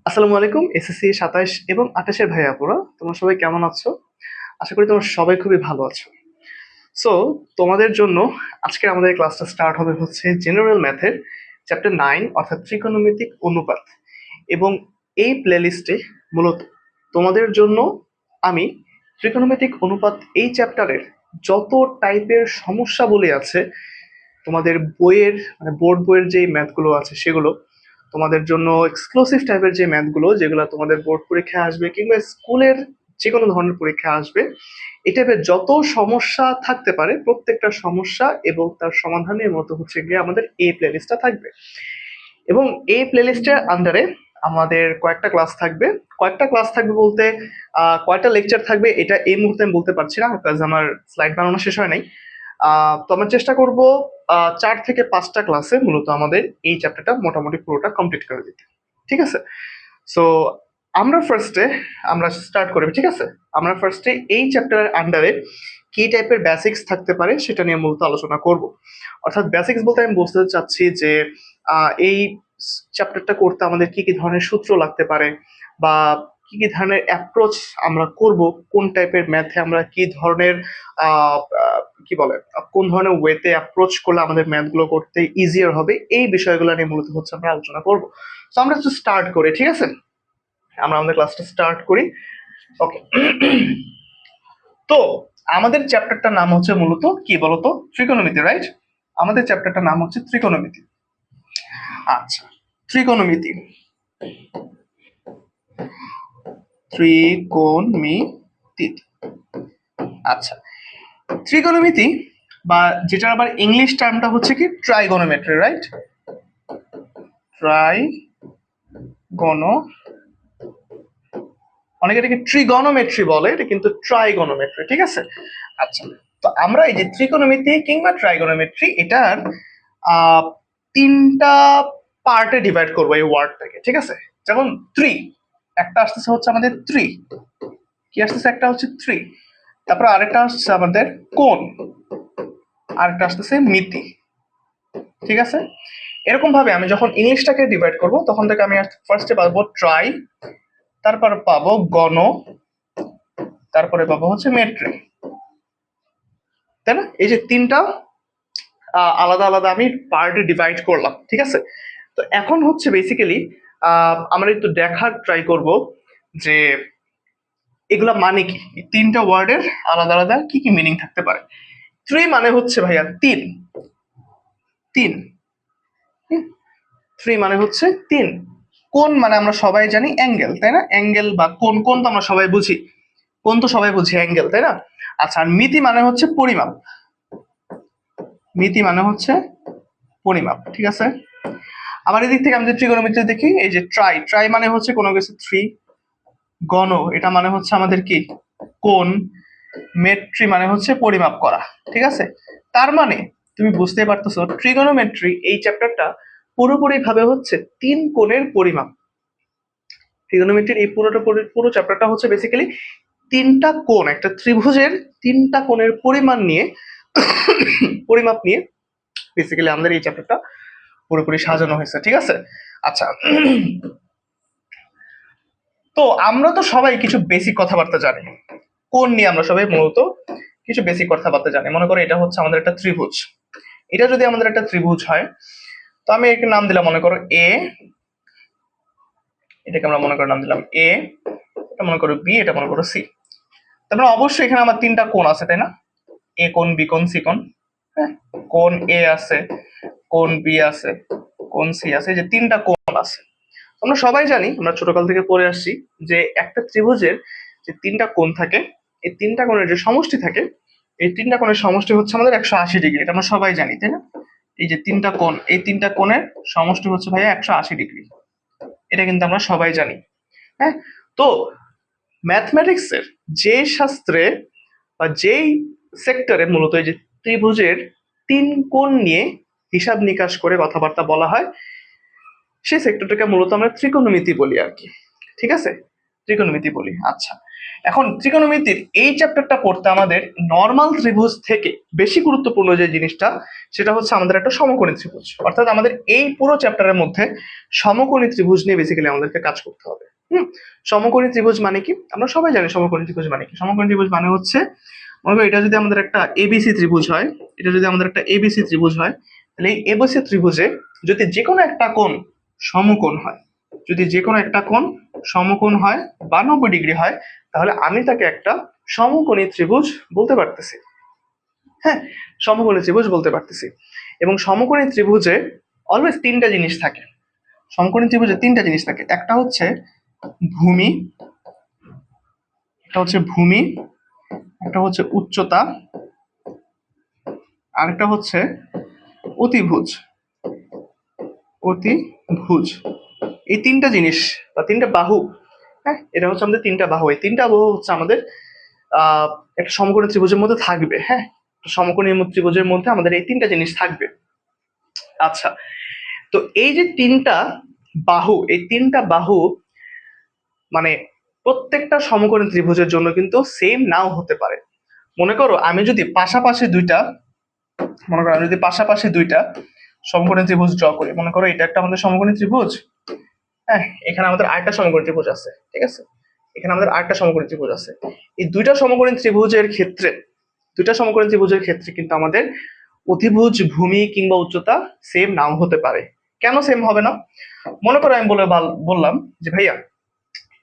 আসসালামু আলাইকুম। এসএসসি 27 এবং 28 এর ভাই আপুরা, তোমরা সবাই কেমন আছো? আশা করি তোমরা সবাই খুবই ভালো আছো। সো তোমাদের জন্য আজকে আমাদের ক্লাসটা স্টার্ট হবে হচ্ছে জেনারেল ম্যাথের চ্যাপ্টার 9 অর্থাৎ ত্রিকোণমিতিক অনুপাত। এবং এই প্লেলিস্টে মূলত তোমাদের জন্য আমি ত্রিকোণমিতিক অনুপাত এই চ্যাপ্টারের যত টাইপের সমস্যাবলী আছে, তোমাদের বইয়ের মানে বোর্ড বইয়ের যে ম্যাথগুলো আছে সেগুলো, তোমাদের জন্য এক্সক্লুসিভ টাইপের যে ম্যাথগুলো যেগুলো তোমাদের বোর্ড পরীক্ষায় আসবে কিংবা স্কুলের যে কোনো ধরনের পরীক্ষা আসবে, এই টাইপের যত সমস্যা থাকতে পারে প্রত্যেকটা সমস্যা এবং তার সমাধানের মতো হচ্ছে গিয়ে আমাদের এই প্লেলিস্টটা থাকবে। এবং এই প্লেলিস্টের আন্ডারে আমাদের কয়েকটা ক্লাস থাকবে বলতে কয়টা লেকচার থাকবে এটা এই মুহূর্তে আমি বলতে পারছি না, কারণ আমার স্লাইড বানানো শেষ হয় নাই। তো আমরা চেষ্টা করব 4 থেকে 5টা ক্লাসে মূলত আমাদের এই চ্যাপ্টারটা মোটামুটি পুরোটা কমপ্লিট করে দিতে। ঠিক আছে? সো আমরা স্টার্ট করি, ঠিক আছে? আমরা ফার্স্টে এই চ্যাপ্টারের আন্ডারে কি টাইপের বেসিক্স থাকতে পারে সেটা নিয়ে মূলত আলোচনা করব। অর্থাৎ বেসিক্স বলতে আমি বুঝতে চাচ্ছি যে এই চ্যাপ্টারটা করতে আমাদের কি কি ধরনের সূত্র লাগতে পারে, বা কি কি ধরনের অ্যাপ্রোচ আমরা করব, কোন টাইপের ম্যাথে আমরা কি ধরনের আহ, আহ, কি বলে কোন ধরনের ওয়েতে অ্যাপ্রোচ করলে আমাদের ম্যাথগুলো করতে ইজিয়ার হবে, এই বিষয়গুলো নিয়ে মূলত হচ্ছে আমরা আলোচনা করব। তো আমরা একটু স্টার্ট করি, ঠিক আছে? আমরা আমাদের ক্লাসটা স্টার্ট করি। ওকে। তো আমাদের চ্যাপ্টারটার নাম হচ্ছে মূলত কি বলতো, ত্রিকোণমিতি, রাইট? আমাদের চ্যাপ্টারটার নাম হচ্ছে ত্রিকোণমিতি। আচ্ছা, ত্রিকোণমিতি, ত্রিকোণমিতি। আচ্ছা, ত্রিকোণমিতি বা যেটার আবার ইংলিশ টার্মটা হচ্ছে কি ট্রাইগোনোমেট্রি, রাইট? ট্রাইগোনো, অনেকে এটাকে ট্রিগোনোমেট্রি বলে, এটা কিন্তু ট্রাইগোনোমেট্রি, ঠিক আছে? আচ্ছা, তো আমরা এই যে ত্রিকোণমিতি কিংবা ট্রাইগোনোমেট্রি এটার আহ, 3টা পার্টে ডিভাইড করবো এই ওয়ার্ডটাকে, ঠিক আছে? যেমন ত্রি, একটা আসতেছে হচ্ছে আমাদের ত্রি, কি আসতেছে একটা হচ্ছে ত্রি, তারপর আরেকটা আসছে আমাদের কোণ, আরেকটা আসতেছে মিতি, ঠিক আছে? এরকম ভাবে আমি যখন ইংলিশটাকে ডিভাইড করব তখন থেকে আমি ফার্স্টে পাবো ট্রাই, তারপর পাবো গণ, তারপরে পাবো হচ্ছে মেট্রি, তাই না? এই যে 3টা আলাদা আলাদা আমি পার্টে ডিভাইড করলাম, ঠিক আছে? তো এখন হচ্ছে বেসিক্যালি আমরা একটু দেখার ট্রাই করব যে এগুলা মানে কি, 3টা ওয়ার্ডের আলাদা আলাদা কি কি মিনিং থাকতে পারে। থ্রি মানে হচ্ছে ভাইয়া তিন, তিন। থ্রি মানে হচ্ছে তিন। কোণ মানে আমরা সবাই জানি অ্যাঙ্গেল, তাই না? অ্যাঙ্গেল বা কোণ, কোণ তো আমরা সবাই বুঝি, কোণ তো সবাই বুঝি অ্যাঙ্গেল, তাই না? আচ্ছা, আর মিতি মানে হচ্ছে পরিমাপ, মিতি মানে হচ্ছে পরিমাপ, ঠিক আছে? আবার এদিক থেকে আমি যদি ত্রিগোণমিতি দেখি, এই যে ট্রাই, ট্রাই মানে হচ্ছে কোনো কিছু থ্রি, গণ এটা মানে হচ্ছে আমাদের কি কোণ, মেট্রি মানে হচ্ছে পরিমাপ করা, ঠিক আছে? তার মানে তুমি বুঝতে পারতেছো ট্রিগোনোমেট্রি এই চ্যাপ্টারটা পুরোপুরি ভাবে হচ্ছে 3 কোণের পরিমাপ। ট্রিগোনোমেট্রির এই পুরো চ্যাপ্টারটা হচ্ছে বেসিক্যালি 3টা কোণ, একটা ত্রিভুজের 3টা কোণের পরিমাণ নিয়ে পরিমাপ নিয়ে বেসিক্যালি আমাদের এই চ্যাপ্টারটা পুরোপুরি সাজানো হয়েছে, ঠিক আছে? আচ্ছা, তো আমরা তো সবাই কিছু বেসিক কথাবার্তা জানি, কোণ নিয়ে আমরা সবাই মূলত কিছু বেসিক কথাবার্তা জানি। মনে করো এটা হচ্ছে আমাদের একটা ত্রিভুজ, এটা যদি আমাদের একটা ত্রিভুজ হয়, তো আমি এর নাম দিলাম মনে করো এ, এটাকে আমরা মনে করো নাম দিলাম এ, এটা মনে করো বি, এটা মনে করো সি। তারপরে অবশ্যই এখানে আমার 3টা কোণ আছে, তাই না? এ কোণ, বি কোণ, সি কোণ। হ্যাঁ, কোণ এ আছে, কোণ বি আছে, কোণ সি আছে, এই যে 3টা কোণ আছে। আমরা সবাই জানি, আমরা ছোটকাল থেকে পড়ে আসছি যে একটা ত্রিভুজের যে 3টা কোণ থাকে, এই 3টা কোণের যে সমষ্টি থাকে, এই 3টা কোণের সমষ্টি হচ্ছে আমাদের 180 ডিগ্রি, এটা আমরা সবাই জানি, তাই না? এই যে 3টা কোণ, এই 3টা কোণের সমষ্টি হচ্ছে ভাইয়া 180 ডিগ্রি, এটা কিন্তু আমরা সবাই জানি। হ্যাঁ, তো ম্যাথমেটিক্সের যে শাস্ত্রে বা যেই সেক্টরে মূলত এই যে ত্রিভুজের 3 কোণ নিয়ে হিসাব নিকাশ করে কথাবার্তা বলা হয়, সেই সেক্টরটাকে মূলত আমরা ত্রিকোণমিতি বলি আর কি, ঠিক আছে? ত্রিকোণমিতি বলি। আচ্ছা, এখন ত্রিকোণমিতির এই চ্যাপ্টারটা পড়তে আমাদের নর্মাল ত্রিভুজ থেকে বেশি গুরুত্বপূর্ণ যে জিনিসটা, সেটা হচ্ছে আমাদের একটা সমকোণী ত্রিভুজ। অর্থাৎ আমাদের এই পুরো চ্যাপ্টারের মধ্যে সমকোণী ত্রিভুজ নিয়ে বেসিক্যালি আমাদেরকে কাজ করতে হবে। সমকোণী ত্রিভুজ মানে কি? আমরা সবাই জানি সমকোণী ত্রিভুজ মানে কি। সমকোণী ত্রিভুজ মানে হচ্ছে, মনে করো এটা যদি আমাদের একটা এবিসি ত্রিভুজ হয়, এটা যদি আমাদের একটা এবিসি ত্রিভুজ হয়, তাহলে এই এবিসি ত্রিভুজে যদি যে কোনো একটা কোণ সমকোণ হয়, যদি যে কোনো একটা কোণ সমকোণ হয় বা 90 ডিগ্রি হয়, তাহলে আমি তাকে একটা সমকোণী ত্রিভুজ বলতে পারতেছি। হ্যাঁ, সমকোণী ত্রিভুজ বলতে পারতেছি। এবং সমকোণী ত্রিভুজে অলওয়েজ তিনটা জিনিস থাকে। সমকোণী ত্রিভুজে তিনটা জিনিস থাকে। একটা হচ্ছে ভূমি, একটা হচ্ছে ভূমি, একটা হচ্ছে উচ্চতা, আরেকটা হচ্ছে অতিভুজ। অতিভুজ, এই তিনটা জিনিস বা তিনটা বাহু, হ্যাঁ, এটা হচ্ছে আমাদের তিনটা বাহু। এই তিনটা বাহু হচ্ছে আমাদের একটা সমকোণী ত্রিভুজের মধ্যে থাকবে। হ্যাঁ, সমকোণী ত্রিভুজের মধ্যে আমাদের এই তিনটা জিনিস থাকবে। আচ্ছা, তো এই যে তিনটা বাহু, এই তিনটা বাহু মানে প্রত্যেকটা সমকোণী ত্রিভুজের জন্য কিন্তু সেম নাও হতে পারে। মনে করো আমি যদি পাশাপাশি দুইটা, মনে করো আমি যদি পাশাপাশি দুইটা সমকোণী ত্রিভুজ ড্র করি, মনে করো এটা একটা আমাদের সমকোণী ত্রিভুজ, হ্যাঁ, এখানে আমাদের আরেকটা সমকোণী ত্রিভুজ আছে, ঠিক আছে, এখানে আমাদের আরেকটা সমকোণী ত্রিভুজ আছে। এই দুইটা সমকোণী ত্রিভুজের ক্ষেত্রে, দুইটা সমকোণী ত্রিভুজের ক্ষেত্রে কিন্তু আমাদের অতিভুজ, ভূমি কিংবা উচ্চতা সেম নাও হতে পারে। কেন সেম হবে না? মনে করো আমি বললাম যে ভাইয়া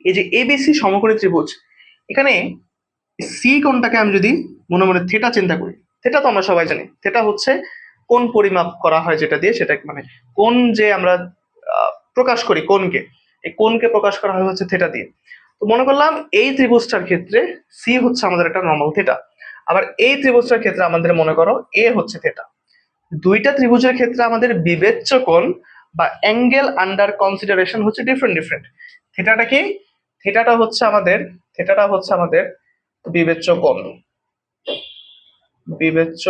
এই যে এবিসি সমকোণী ত্রিভুজ, এখানে সি কোণটাকে আমি যদি মনে মনে থিটা চিন্তা করি, থিটা তো আমরা সবাই জানি, থিটা হচ্ছে কোণ পরিমাপ করা হয় যেটা দিয়ে, সেটা মানে কোণ যে আমরা প্রকাশ করি কোণকে, এই কোণকে প্রকাশ করা হয় হচ্ছে থিটা দিয়ে। তো মনে করলাম এই ত্রিভুজটার ক্ষেত্রে সি হচ্ছে আমাদের একটা নর্মাল থিটা, আবার এই ত্রিভুজটার ক্ষেত্রে আমাদের মনে করো এ হচ্ছে থিটা। দুইটা ত্রিভুজের ক্ষেত্রে আমাদের বিবেচ্য কোণ বা অ্যাঙ্গেল আন্ডার কনসিডারেশন হচ্ছে ডিফারেন্ট ডিফারেন্ট। থিটাটা কি? থিটাটা হচ্ছে আমাদের, থিটাটা হচ্ছে আমাদের বিবেচ্য কোণ। বিবেচ্য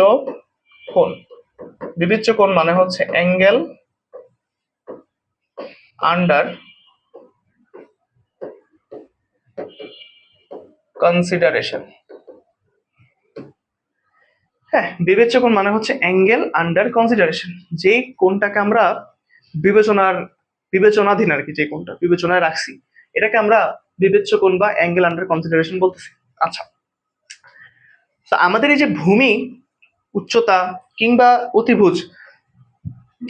কোণ, বিবেচ্য কোণ মানে হচ্ছে অ্যাঙ্গেল আন্ডার কনসিডারেশন। হ্যাঁ, বিবেচ্য কোণ মানে হচ্ছে অ্যাঙ্গেল আন্ডার কনসিডারেশন, যেই কোণটাকে আমরা বিবেচনাধীন আর কি, যে কোণটা বিবেচনায় রাখছি, এটাকে আমরা বিবেচ্য কোণ বা অ্যাঙ্গেল আন্ডার কনসিডারেশন বলতেছি। আচ্ছা, তো আমাদের এই যে ভূমি, উচ্চতা কিংবা অতিভুজ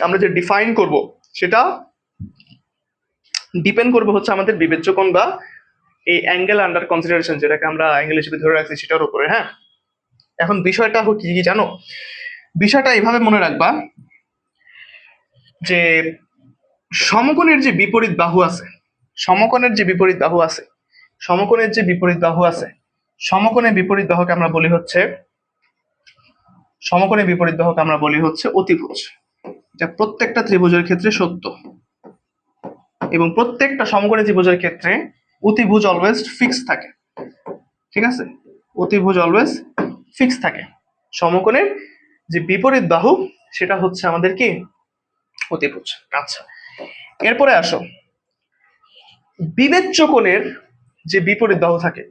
আমরা যে ডিফাইন করব, সেটা ডিপেন্ড করবে হচ্ছে আমাদের বিবেচ্য কোণ বা এই অ্যাঙ্গেল আন্ডার কনসিডারেশন, যেটাকে আমরা অ্যাঙ্গেল হিসেবে ধরে রাখছি, সেটার উপরে। হ্যাঁ, এখন বিষয়টা কি কি জানো? বিষয়টা এইভাবে মনে রাখবা যে সমকোণের যে বিপরীত বাহু আছে, সমকোণের যে বিপরীত বাহু আছে, সমকোণের যে বিপরীত বাহু আছে, সমকোণের বিপরীত বাহুকে আমরা বলি হচ্ছে, সমকোণের বিপরীত বাহুকে আমরা বলি হচ্ছে অতিভুজ। এটা প্রত্যেকটা ত্রিভুজের ক্ষেত্রে সত্য, এবং প্রত্যেকটা সমকোণী ত্রিভুজের ক্ষেত্রে অতিভুজ অলওয়েজ ফিক্স থাকে। ঠিক আছে, অতিভুজ অলওয়েজ ফিক্স থাকে। সমকোণের যে বিপরীত বাহু সেটা হচ্ছে আমাদের কি? অতিভুজ। আচ্ছা, এরপরে আসো বিবেচ্য কোণের যে বিপরীত বাহু থাকে,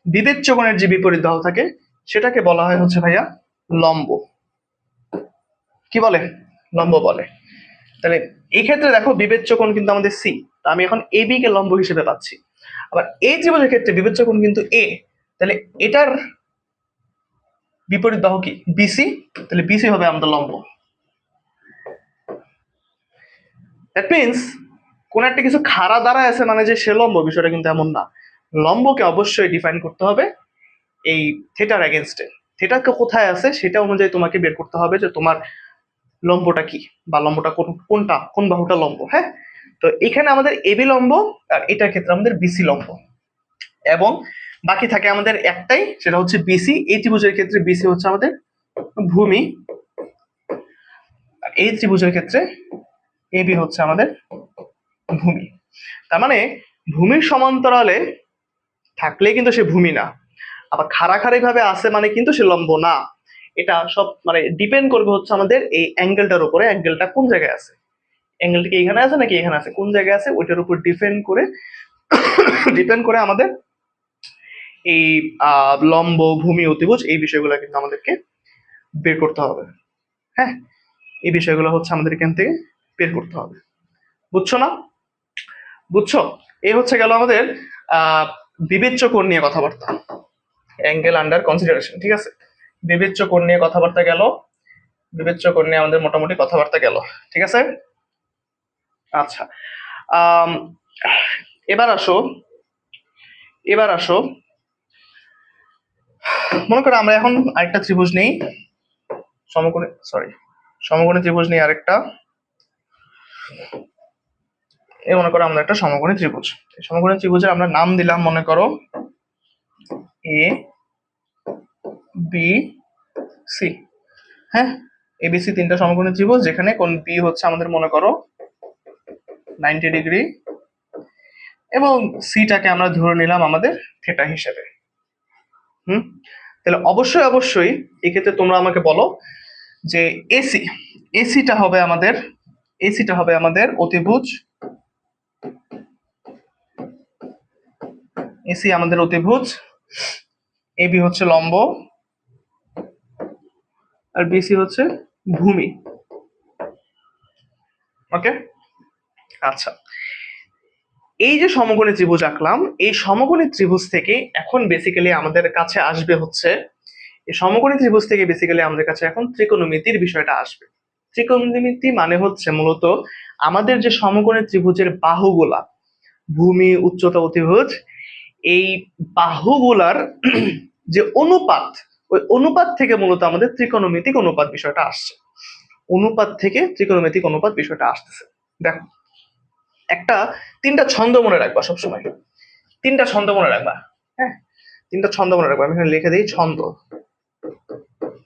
বিবেচ্য কোণের যে বিপরীত বাহু থাকে সেটাকে বলা হয় হচ্ছে ভাইয়া লম্ব। কি বলে? লম্ব বলে। তাহলে এই ক্ষেত্রে দেখো বিবেচ্য কোণ কিন্তু আমাদের সি, আমি এখন এ বি কে লম্ব হিসেবে পাচ্ছি। আবার এই ত্রিভুজের ক্ষেত্রে বিবেচ্য কোণ কিন্তু এ, তাহলে এটার বিপরীত বাহু কি? বিসি, তাহলে বিসি হবে আমাদের লম্ব। দ্যাট মিনস কোন একটা কিছু খাড়া দাঁড়ায় আছে মানে যে সে লম্ব, বিষয়টা কিন্তু এমন না। লম্বকে অবশ্যই ডিফাইন করতে হবে এই থিটার এগেনস্টে। থিটা কোথায় আছে সেটা অনুযায়ী তোমাকে বের করতে হবে যে তোমার লম্বটা কি, বা লম্বটা কোনটা, কোন বাহুটা লম্ব। হ্যাঁ, তো এখানে আমাদের এবি লম্ব, আর এটার ক্ষেত্রে আমাদের বিসি লম্ব, এবং বাকি থাকে আমাদের একটাই, সেটা হচ্ছে বিসি। এই ত্রিভুজের ক্ষেত্রে বিসি হচ্ছে আমাদের ভূমি, আর এই ত্রিভুজের ক্ষেত্রে এবি হচ্ছে আমাদের ভূমি। তার মানে ভূমির সমান্তরালে থাকলে কিন্তু সে ভূমি না, আবার খাড়াখাড়ি ভাবে আছে মানে কিন্তু সে লম্ব না। এটা সব মানে ডিপেন্ড করবে হচ্ছে আমাদের এই অ্যাঙ্গেলটার উপরে, অ্যাঙ্গেলটা কোন জায়গায় আছে, অ্যাঙ্গেলটা কি এখানে আছে নাকি এখানে আছে, কোন জায়গায় আছে ওইটার উপর ডিপেন্ড করে ডিপেন্ড করে আমাদের এই লম্ব, ভূমি, অতিভুজ এই বিষয়গুলো কিন্তু আমাদেরকে বের করতে হবে। হ্যাঁ, এই বিষয়গুলো হচ্ছে আমাদের এখান থেকে বের করতে হবে। বুঝছো না? বুঝছো? এই হচ্ছে গেল আমাদের আহ বিবেচ্য কোণ নিয়ে কথাবার্তা, অ্যাঙ্গেল আন্ডার কনসিডারেশন। ঠিক আছে, বিবেচ্য কোণ নিয়ে কথাবার্তা গেল, বিবেচ্য কোণ নিয়ে আমাদের মোটামুটি কথাবার্তা গেল। ঠিক আছে, আচ্ছা। আম, এবার আসো, এবার আসো, মনে করো আমরা এখন আরেকটা ত্রিভুজ নেই, সমকোণী, সরি, সমকোণী ত্রিভুজ নেই আরেকটা। এই মনে করো আমরা একটা সমকোণী ত্রিভুজ, এই সমকোণী ত্রিভুজের আমরা নাম দিলাম মনে করো এ বি সি। হ্যাঁ, এবিসি তিনটা সমকোণী ত্রিভুজ, যেখানে কোণ বি হচ্ছে আমাদের মনে করো 90 ডিগ্রি, এবং সিটাকে আমরা ধরে নিলাম আমাদের থিটা হিসেবে। তাহলে অবশ্যই অবশ্যই এক্ষেত্রে তোমরা আমাকে বলো যে এসি, এসিটা হবে আমাদের, এসিটা হবে আমাদের অতিভুজ, এসি আমাদের অতিভুজ, এবি হচ্ছে লম্ব, আর বিসি হচ্ছে ভূমি। ওকে, আচ্ছা। এই যে সমকোণী ত্রিভুজ আঁকলাম, এই সমকোণী ত্রিভুজ থেকে এখন বেসিক্যালি আমাদের কাছে আসবে হচ্ছে, এই সমকোণী ত্রিভুজ থেকে বেসিক্যালি আমাদের কাছে এখন ত্রিকোণমিতির বিষয়টা আসবে। ত্রিকোণমিতি মানে হচ্ছে মূলত আমাদের যে সমকোণী ত্রিভুজের বাহুগুলা, ভূমি, উচ্চতা, অতিভুজ, এই বাহুগুলার যে অনুপাত, ওই অনুপাত থেকে মূলত আমাদের ত্রিকোণমিতিক অনুপাত বিষয়টা আসছে, অনুপাত থেকে ত্রিকোণমিতিক অনুপাত বিষয়টা আসতেছে। দেখো, একটা তিনটা ছন্দ মনে রাখবা সবসময়, তিনটা ছন্দ মনে রাখবা। হ্যাঁ, তিনটা ছন্দ মনে রাখবা, আমি এখানে লিখে দিই ছন্দ,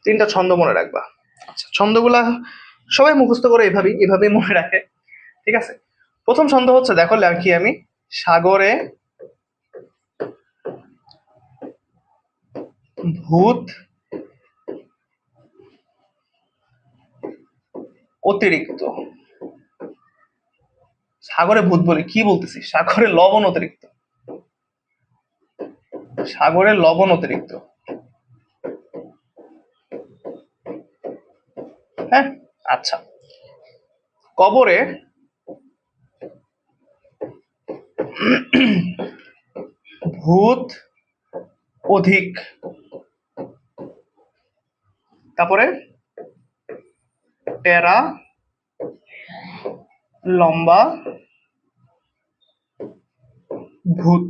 তিনটা ছন্দ মনে রাখবা। আচ্ছা, ছন্দগুলা সবাই মুখস্থ করে এভাবেই এভাবেই মনে রাখে। ঠিক আছে, প্রথম ছন্দ হচ্ছে, দেখো লিখি আমি, সাগরে ভূত অতিরিক্ত। সাগরে ভূত বলি, কি বলতেছি, সাগরে লবণ অতিরিক্ত, সাগরে লবণ অতিরিক্ত। হ্যাঁ, আচ্ছা। কবরে ভূত অধিক, তারপরে টেরা লম্বা ভূত।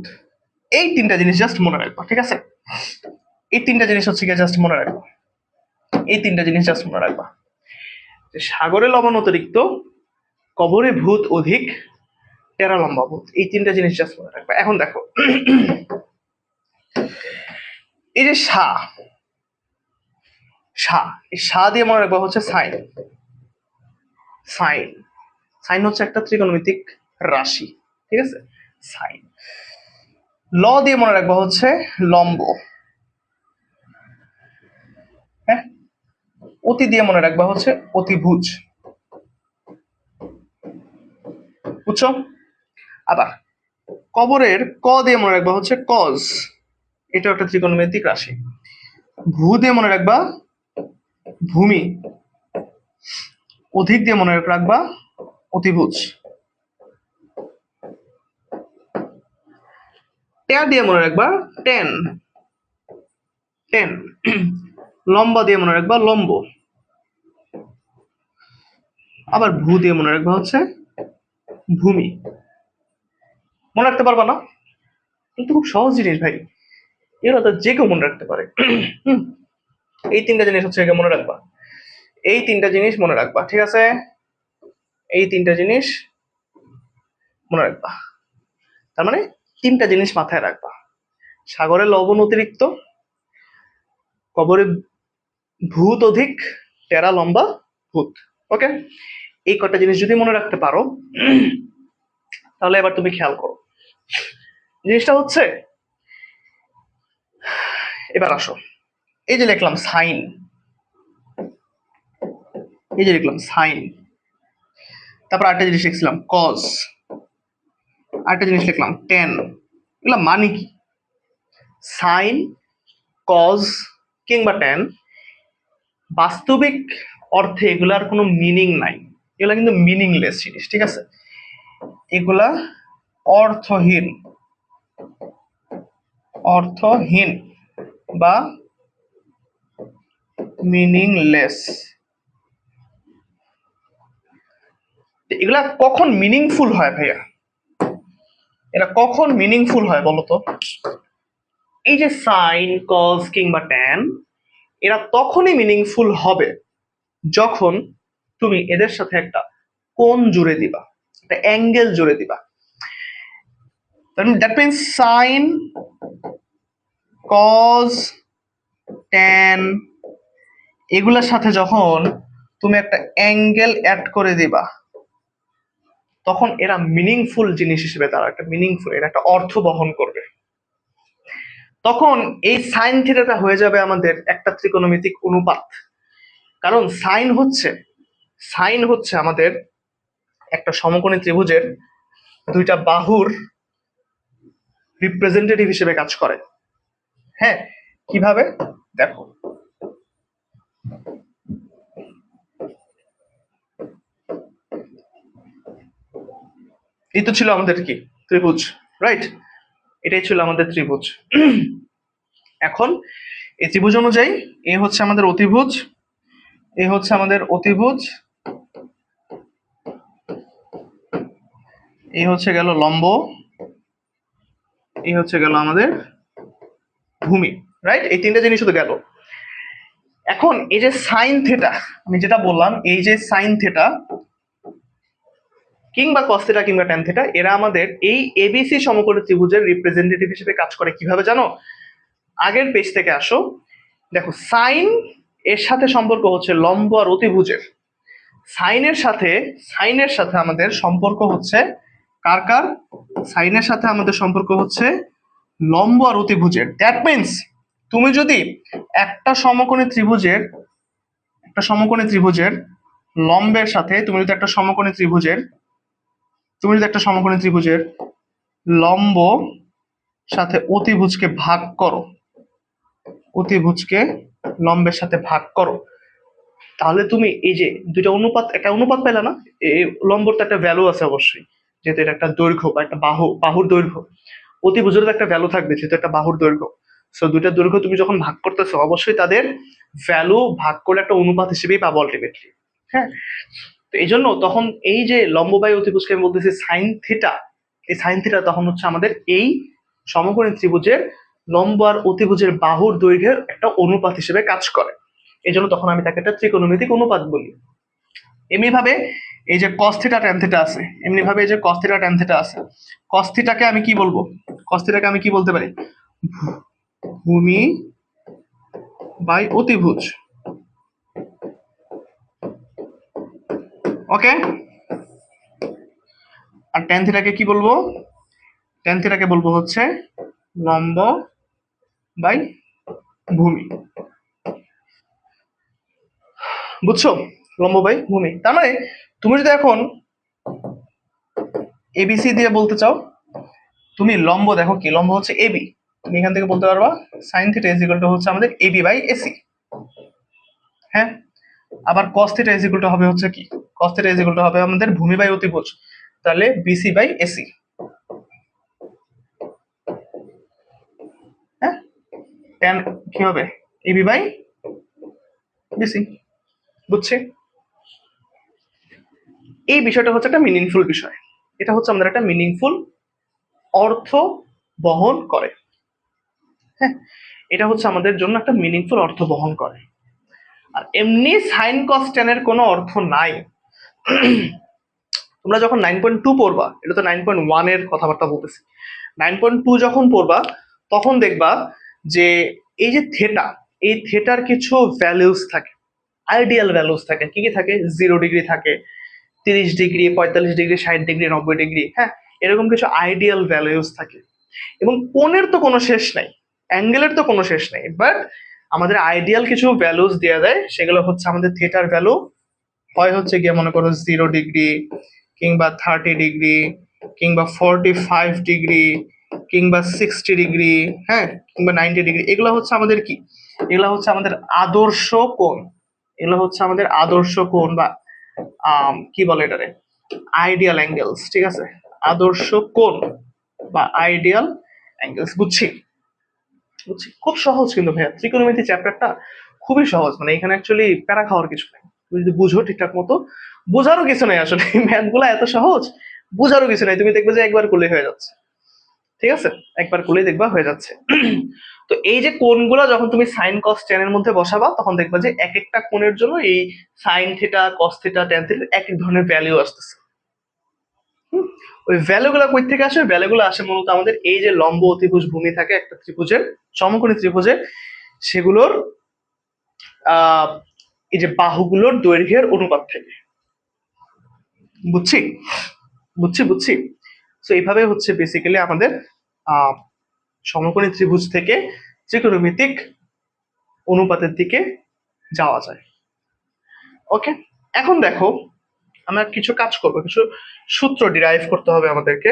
এই তিনটা জিনিস জাস্ট মনে রাখবা। ঠিক আছে, এই তিনটা জিনিস হচ্ছে কি জাস্ট মনে রাখবা, এই তিনটা জিনিস জাস্ট মনে রাখবা, সাগরে লবণ অতিরিক্ত, কবরে ভূত অধিক, টেরা লম্বা ভূত, এই তিনটা জিনিস জাস্ট মনে রাখবা। এখন দেখো, এই যে সা, সা, এই সা দিয়ে মনে রাখবা হচ্ছে সাইন, সাইন, সাইন হচ্ছে একটা ত্রিকোণমিতিক রাশি। ঠিক আছে, সাইন। ল দিয়ে মনে রাখবা হচ্ছে লম্ব। হ্যাঁ, অতি দিয়ে মনে রাখবা হচ্ছে অতিভুজ। বুঝছো? আবার কবরের ক দিয়ে মনে রাখবা হচ্ছে কজ, এটা একটা ত্রিকোণমিতিক রাশি। ভূ দিয়ে মনে রাখবা ভূমি, অধিক দিয়ে মনে রাখবা অতিভুজ। ট্যা দিয়ে মনে রাখবা টেন, টেন। লম্বা দিয়ে মনে রাখবা লম্ব। আবার ভূ দিয়ে মনে রাখবা হচ্ছে ভূমি। মনে রাখতে পারবা না? কিন্তু খুব সহজ জিনিস ভাই, এগুলো তো যে কেউ মনে রাখতে পারে। এই তিনটা জিনিস হচ্ছে মনে রাখবা, এই তিনটা জিনিস মনে রাখবা। ঠিক আছে, এই তিনটা জিনিস মনে রাখবা। তার মানে তিনটা জিনিস মাথায় রাখবা, সাগরে লবণ অতিরিক্ত, কবরে ভূত অধিক, টেরা লম্বা ভূত। ওকে, এই কটা জিনিস যদি মনে রাখতে পারো, তাহলে এবার তুমি খেয়াল করো, জিনিসটা হচ্ছে, এবার আসো, এই যে লিখলাম সাইন, এই যে লিখলাম সাইন, তারপর আরেকটা জিনিস লিখছিলাম কজ, আরেকটা জিনিস লিখলাম টেন, এগুলো মানে কি? সাইন, কজ কিংবা ট্যান বাস্তবিক অর্থে এগুলার কোনো মিনিং নাই, এগুলা কিন্তু মিনিংলেস জিনিস, ঠিক আছে? এগুলা অর্থহীন, অর্থহীন বা মিনিংলেস। এগুলা কখন মিনিংফুল হয় ভাইয়া? এরা কখন মিনিংফুল হয় বলতো? এই যে সাইন, কজ কিংবা ট্যান, এরা তখনই মিনিংফুল হবে যখন তুমি এদের সাথে একটা কোণ জুড়ে দিবা, একটা অ্যাঙ্গেল জুড়ে দিবা। That means sine, cos, tan এগুলোর সাথে যখন তুমি একটা অ্যাঙ্গেল অ্যাড করে দিবা, তখন এরা মিনিংফুল জিনিস হিসেবে তারা একটা মিনিংফুল, এরা একটা অর্থ বহন করবে। তখন এই সাইন থিটাটা হয়ে যাবে আমাদের একটা ত্রিকোণমিতিক অনুপাত। কারণ সাইন হচ্ছে আমাদের একটা সমকোণী ত্রিভুজের দুইটা বাহুর রিপ্রেজেন্টেটিভ হিসেবে কাজ করে। হ্যাঁ, কিভাবে দেখো, এই তো ছিল আমাদের কি ত্রিভুজ, রাইট? এটাই ছিল আমাদের ত্রিভুজ। এখন এই ত্রিভুজ অনুযায়ী এ হচ্ছে আমাদের অতিভুজ, এ হচ্ছে আমাদের অতিভুজ, এই হচ্ছে গেল লম্ব, এই হচ্ছে গেল আমাদের ভূমি, রাইট? এই তিনটা জিনিস শুধু গেল। এখন এই যে সাইন থিটা, আমি যেটা বললাম, এই যে সাইন থিটা কিংবা কস থিটা কিংবা ট্যান থিটা, এরা আমাদের এই এবিসি সমকোণী ত্রিভুজের রিপ্রেজেন্টেটিভ হিসেবে কাজ করে। কিভাবে জানো? আগের পেজ থেকে আসো, দেখো সাইন এর সাথে সম্পর্ক হচ্ছে লম্ব আর অতিভুজের। সাইনের সাথে আমাদের সম্পর্ক হচ্ছে কার কার? সাইনের সাথে আমাদের সম্পর্ক হচ্ছে লম্ব আর অতিভুজের। দ্যাট মিনস তুমি যদি একটা সমকোণী ত্রিভুজের লম্বের সাথে তুমি যদি একটা সমকোণী ত্রিভুজের লম্ব সাথে অতিভুজকে ভাগ করো, অতিভুজকে লম্বের সাথে ভাগ করো, তাহলে তুমি এই যে দুইটা একটা অনুপাত পেলে না? এই লম্বর তো একটা ভ্যালু আছে অবশ্যই, যেহেতু এটা একটা দৈর্ঘ্য বা একটা বাহুর দৈর্ঘ্য। অতিভুজের একটা ভ্যালু থাকবে যেহেতু একটা বাহুর দৈর্ঘ্য। সো দুইটা দৈর্ঘ্য তুমি যখন ভাগ করতেছো, অবশ্যই তাদের ভ্যালু ভাগ করে একটা অনুপাত হিসেবেই পাবো আলটিমেটলি। হ্যাঁ, তো এই জন্য তখন এই যে লম্ব বাই অতিভুজকে আমি বলতেছি সাইন থিটা, এই সাইন থিটা তখন হচ্ছে আমাদের এই সমকোণী ত্রিভুজের লম্ব আর অতিভুজের বাহুর দৈর্ঘ্যের একটা অনুপাত হিসেবে কাজ করে। এই জন্য তখন আমি তাকে একটা ত্রিকোণমিতিক অনুপাত বলি। এমনি ভাবে এই যে cos থিটা tan থিটা আছে, এমনি ভাবে এই যে cos থিটা tan থিটা আছে, cos থিটাকে আমি কি বলবো? cos থিটাকে আমি কি বলতে পারি? ভূমি বাই অতিভুজ। ওকে, আর tan থিটাকে কি বলবো? tan থিটাকে বলবো হচ্ছে লম্ব বাই ভূমি। বুঝছো? লম্ব বাই ভূমি। তার মানে তুমি যদি এখন এবিসি দিয়ে বলতে চাও, তুমি লম্ব দেখো কি, লম্ব হচ্ছে এবি, তুমি এখান থেকে বলতে পারবা sine theta is equal to হচ্ছে আমাদের এবি বাই এসি। হ্যাঁ, আবার cos theta is equal to হবে হচ্ছে কি, cos theta is equal to হবে আমাদের ভূমি বাই অতিভুজ, তাহলে বিসি বাই এসি। হ্যাঁ, tan কি হবে? A B by B C. বুঝছি? এই বিষয়টা হচ্ছে একটা মিনিংফুল বিষয়, এটা হচ্ছে আমাদের একটা মিনিংফুল অর্থ বহন করে। হ্যাঁ, এটা হচ্ছে আমাদের জন্য একটা মিনিংফুল অর্থ বহন করে। আর এমনি সাইন কস ট্যানের কোনো অর্থ নাই। তোমরা যখন 9.2 পড়বা, এটা তো 9.1 এর কথাবার্তা বলতেছি, 9.2 যখন পড়বা তখন দেখবা যে এই যে থেটা, এই থেটার কিছু ভ্যালুস থাকে, আইডিয়াল ভ্যালুস থাকে। কি কি থাকে? 0 ডিগ্রি থাকে, 30 ডিগ্রি, 45 ডিগ্রি, 60 ডিগ্রি, 90 ডিগ্রি। হ্যাঁ, এরকম কিছু আইডিয়াল ভ্যালুস থাকে। এবং কোণের তো কোনো শেষ নাই, অ্যাঙ্গেলের তো কোনো শেষ নাই, বাট আমাদের আইডিয়াল কিছু ভ্যালুস দেওয়া যায়, সেগুলো হচ্ছে আমাদের থিটার ভ্যালু হয় হচ্ছে গিয়ে মনে করো 0 ডিগ্রি কিংবা 30 ডিগ্রি কিংবা 45 ডিগ্রি কিংবা 60 ডিগ্রি, হ্যাঁ, কিংবা 90 ডিগ্রি, এগুলো হচ্ছে আমাদের কি, এগুলো হচ্ছে আমাদের আদর্শ কোণ। এগুলো হচ্ছে আমাদের আদর্শ কোণ বা কি বলে এটারে, আইডিয়াল অ্যাঙ্গেলস, ঠিক আছে, আদর্শ কোণ বা আইডিয়াল অ্যাঙ্গেলস। বুঝছি বুঝছি, খুব সহজ কিন্তু ভাইয়া, ত্রিকোণমিতি চ্যাপ্টারটা খুবই সহজ, মানে এখানে অ্যাকচুয়ালি প্যারা খাওয়ার কিছু নেই, তুমি যদি বুঝো ঠিকঠাক মতো, বোঝারও কিছু নেই আসলে, ম্যাথ গুলা এত সহজ, বোঝারও কিছু নেই, তুমি দেখবে যে একবার করলেই হয়ে যাচ্ছে, ঠিক আছে, একবার করলেই দেখবা হয়ে যাচ্ছে। তো এই যে কোণগুলো যখন তুমি সাইন কস ট্যান এর মধ্যে বসাবা, তখন দেখবা যে এক একটা কোণের জন্য এই sine theta cos theta tan theta এক এক ধরনের ভ্যালু আসতেছে। ওই ভ্যালুগুলো কই থেকে আসে? ভ্যালুগুলো আসে মূলত আমাদের এই যে লম্ব অতিভুজ ভূমি থাকে একটা ত্রিভুজের, সমকোণী ত্রিভুজে, সেগুলোর আহ এই যে বাহুগুলোর দৈর্ঘ্যের অনুপাত থেকে। বুঝছি বুঝছি বুঝছি। তো এইভাবে হচ্ছে বেসিক্যালি আমাদের আহ সমকোণী ত্রিভুজ থেকে ত্রিকোণমিতিক অনুপাতের দিকে যাওয়া যায়। ওকে, এখন দেখো আমরা কিছু কাজ করবো, কিছু সূত্র ডিরাইভ করতে হবে আমাদেরকে।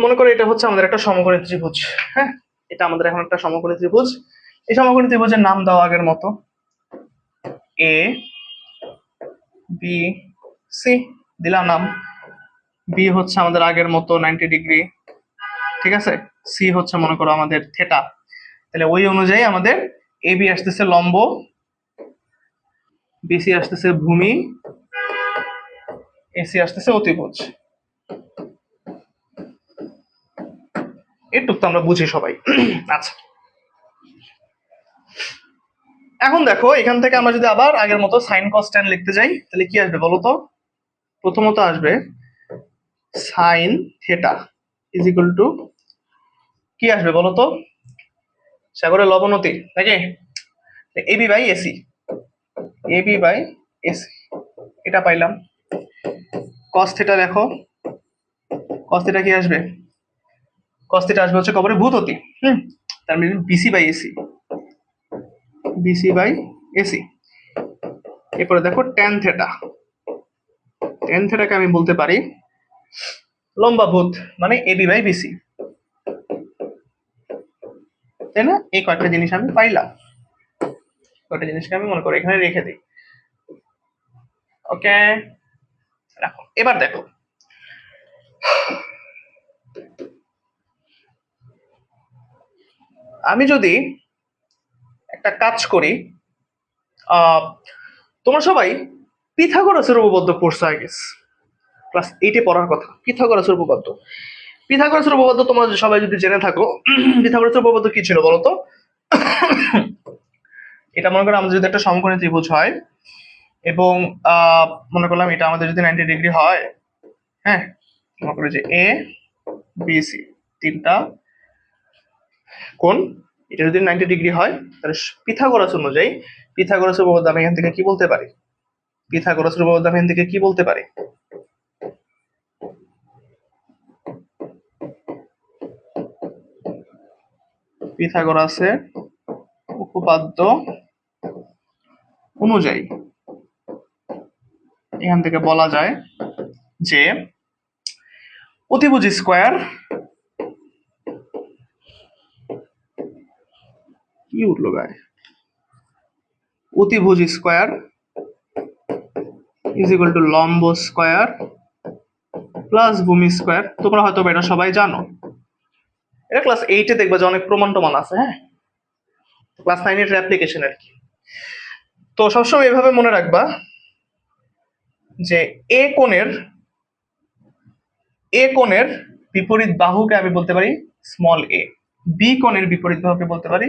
মনে করো এটা হচ্ছে আমাদের একটা সমকোণী ত্রিভুজ, হ্যাঁ, এটা আমাদের এখন একটা সমকোণী ত্রিভুজ। এই সমকোণী ত্রিভুজের নাম দাও আগের মতো, এ বি সি, দিলাম নাম। বি হচ্ছে আমাদের আগের মতো 90 ডিগ্রি, ঠিক আছে। সি হচ্ছে মনে করো আমাদের থেটা, তাহলে ওই অনুযায়ী আমাদের এ বি আসতেছে লম্ব, বিসি আসতেছে ভূমি, এসি আসতেছে অতিভুজ। এটুক তো আমরা বুঝি সবাই। আচ্ছা, এখন দেখো এখান থেকে আমরা যদি আবার আগের মতো সাইন কস ট্যান লিখতে যাই, তাহলে কি আসবে বলো তো? প্রথমত আসবে sine theta is equal to কি আসবে বলো তো? সাগরের লবণতি নাকি? A B by A C, A B by A C, এটা পাইলাম। কস থিটা দেখো, কস থিটা কি আসবে? কস থিটা আসবে হচ্ছে কবরে ভূততি, তার মানে B C by A C, B C by A C. এরপরে দেখো ট্যান থেটা, ট্যান থেটাকে আমি বলতে পারি লম্বা ভূত, মানে এবি বাই বিসি, তাই না? এই কয়েকটা জিনিস আমি পাইলাম, কয়েকটা জিনিসকে আমি মনে করি এখানে রেখে দিই। ওকে, রাখো। এবার দেখো আমি যদি একটা কাজ করি, তোমরা সবাই পিথাগোরাসের উপপাদ্য পড়ছো আই গেস, ক্লাস 8-এ পড়ার কথা, পিথাগোরাসের উপপাদ্য। পিথাগোরাসের উপপাদ্য তোমরা সবাই যদি জেনে থাকো, পিথাগোরাসের উপপাদ্য কি ছিল বলতো? এটা মনে করো আমাদের যদি একটা সমকোণী ত্রিভুজ হয় এবং মনে করলাম এটা আমাদের যদি 90 ডিগ্রি হয়, হ্যাঁ, মনে করি যে এ বি সি তিনটা কোণ, এটা যদি 90 ডিগ্রি হয়, তাহলে পিথাগোরাস অনুযায়ী পিথাগোরাসের উপপাদ্য আমি এখান থেকে কি বলতে পারি? পিথাগোরাসের উপপাদ্য আমি এখান থেকে কি বলতে পারি? পিথাগোরাসের উপপাদ্য অনুযায়ী এখান থেকে বলা যায় যে অতিভুজ স্কয়ার, কি উঠলো গায়ে, অতিভুজ স্কয়ার ইজ ইকুয়াল টু লম্ব স্কয়ার প্লাস ভূমি স্কয়ার। তোমরা হয়তো এটা সবাই জানো, এটা ক্লাস 8-এ দেখবে যে অনেক প্রমাণ টমান আছে, হ্যাঁ, ক্লাস 9-এর অ্যাপ্লিকেশন আর কি। তো সবসময় এভাবে মনে রাখবা যে এ কোণের বিপরীত বাহুকে আমি বলতে পারি স্মল এ, বি কোণের বিপরীত বাহুকে বলতে পারি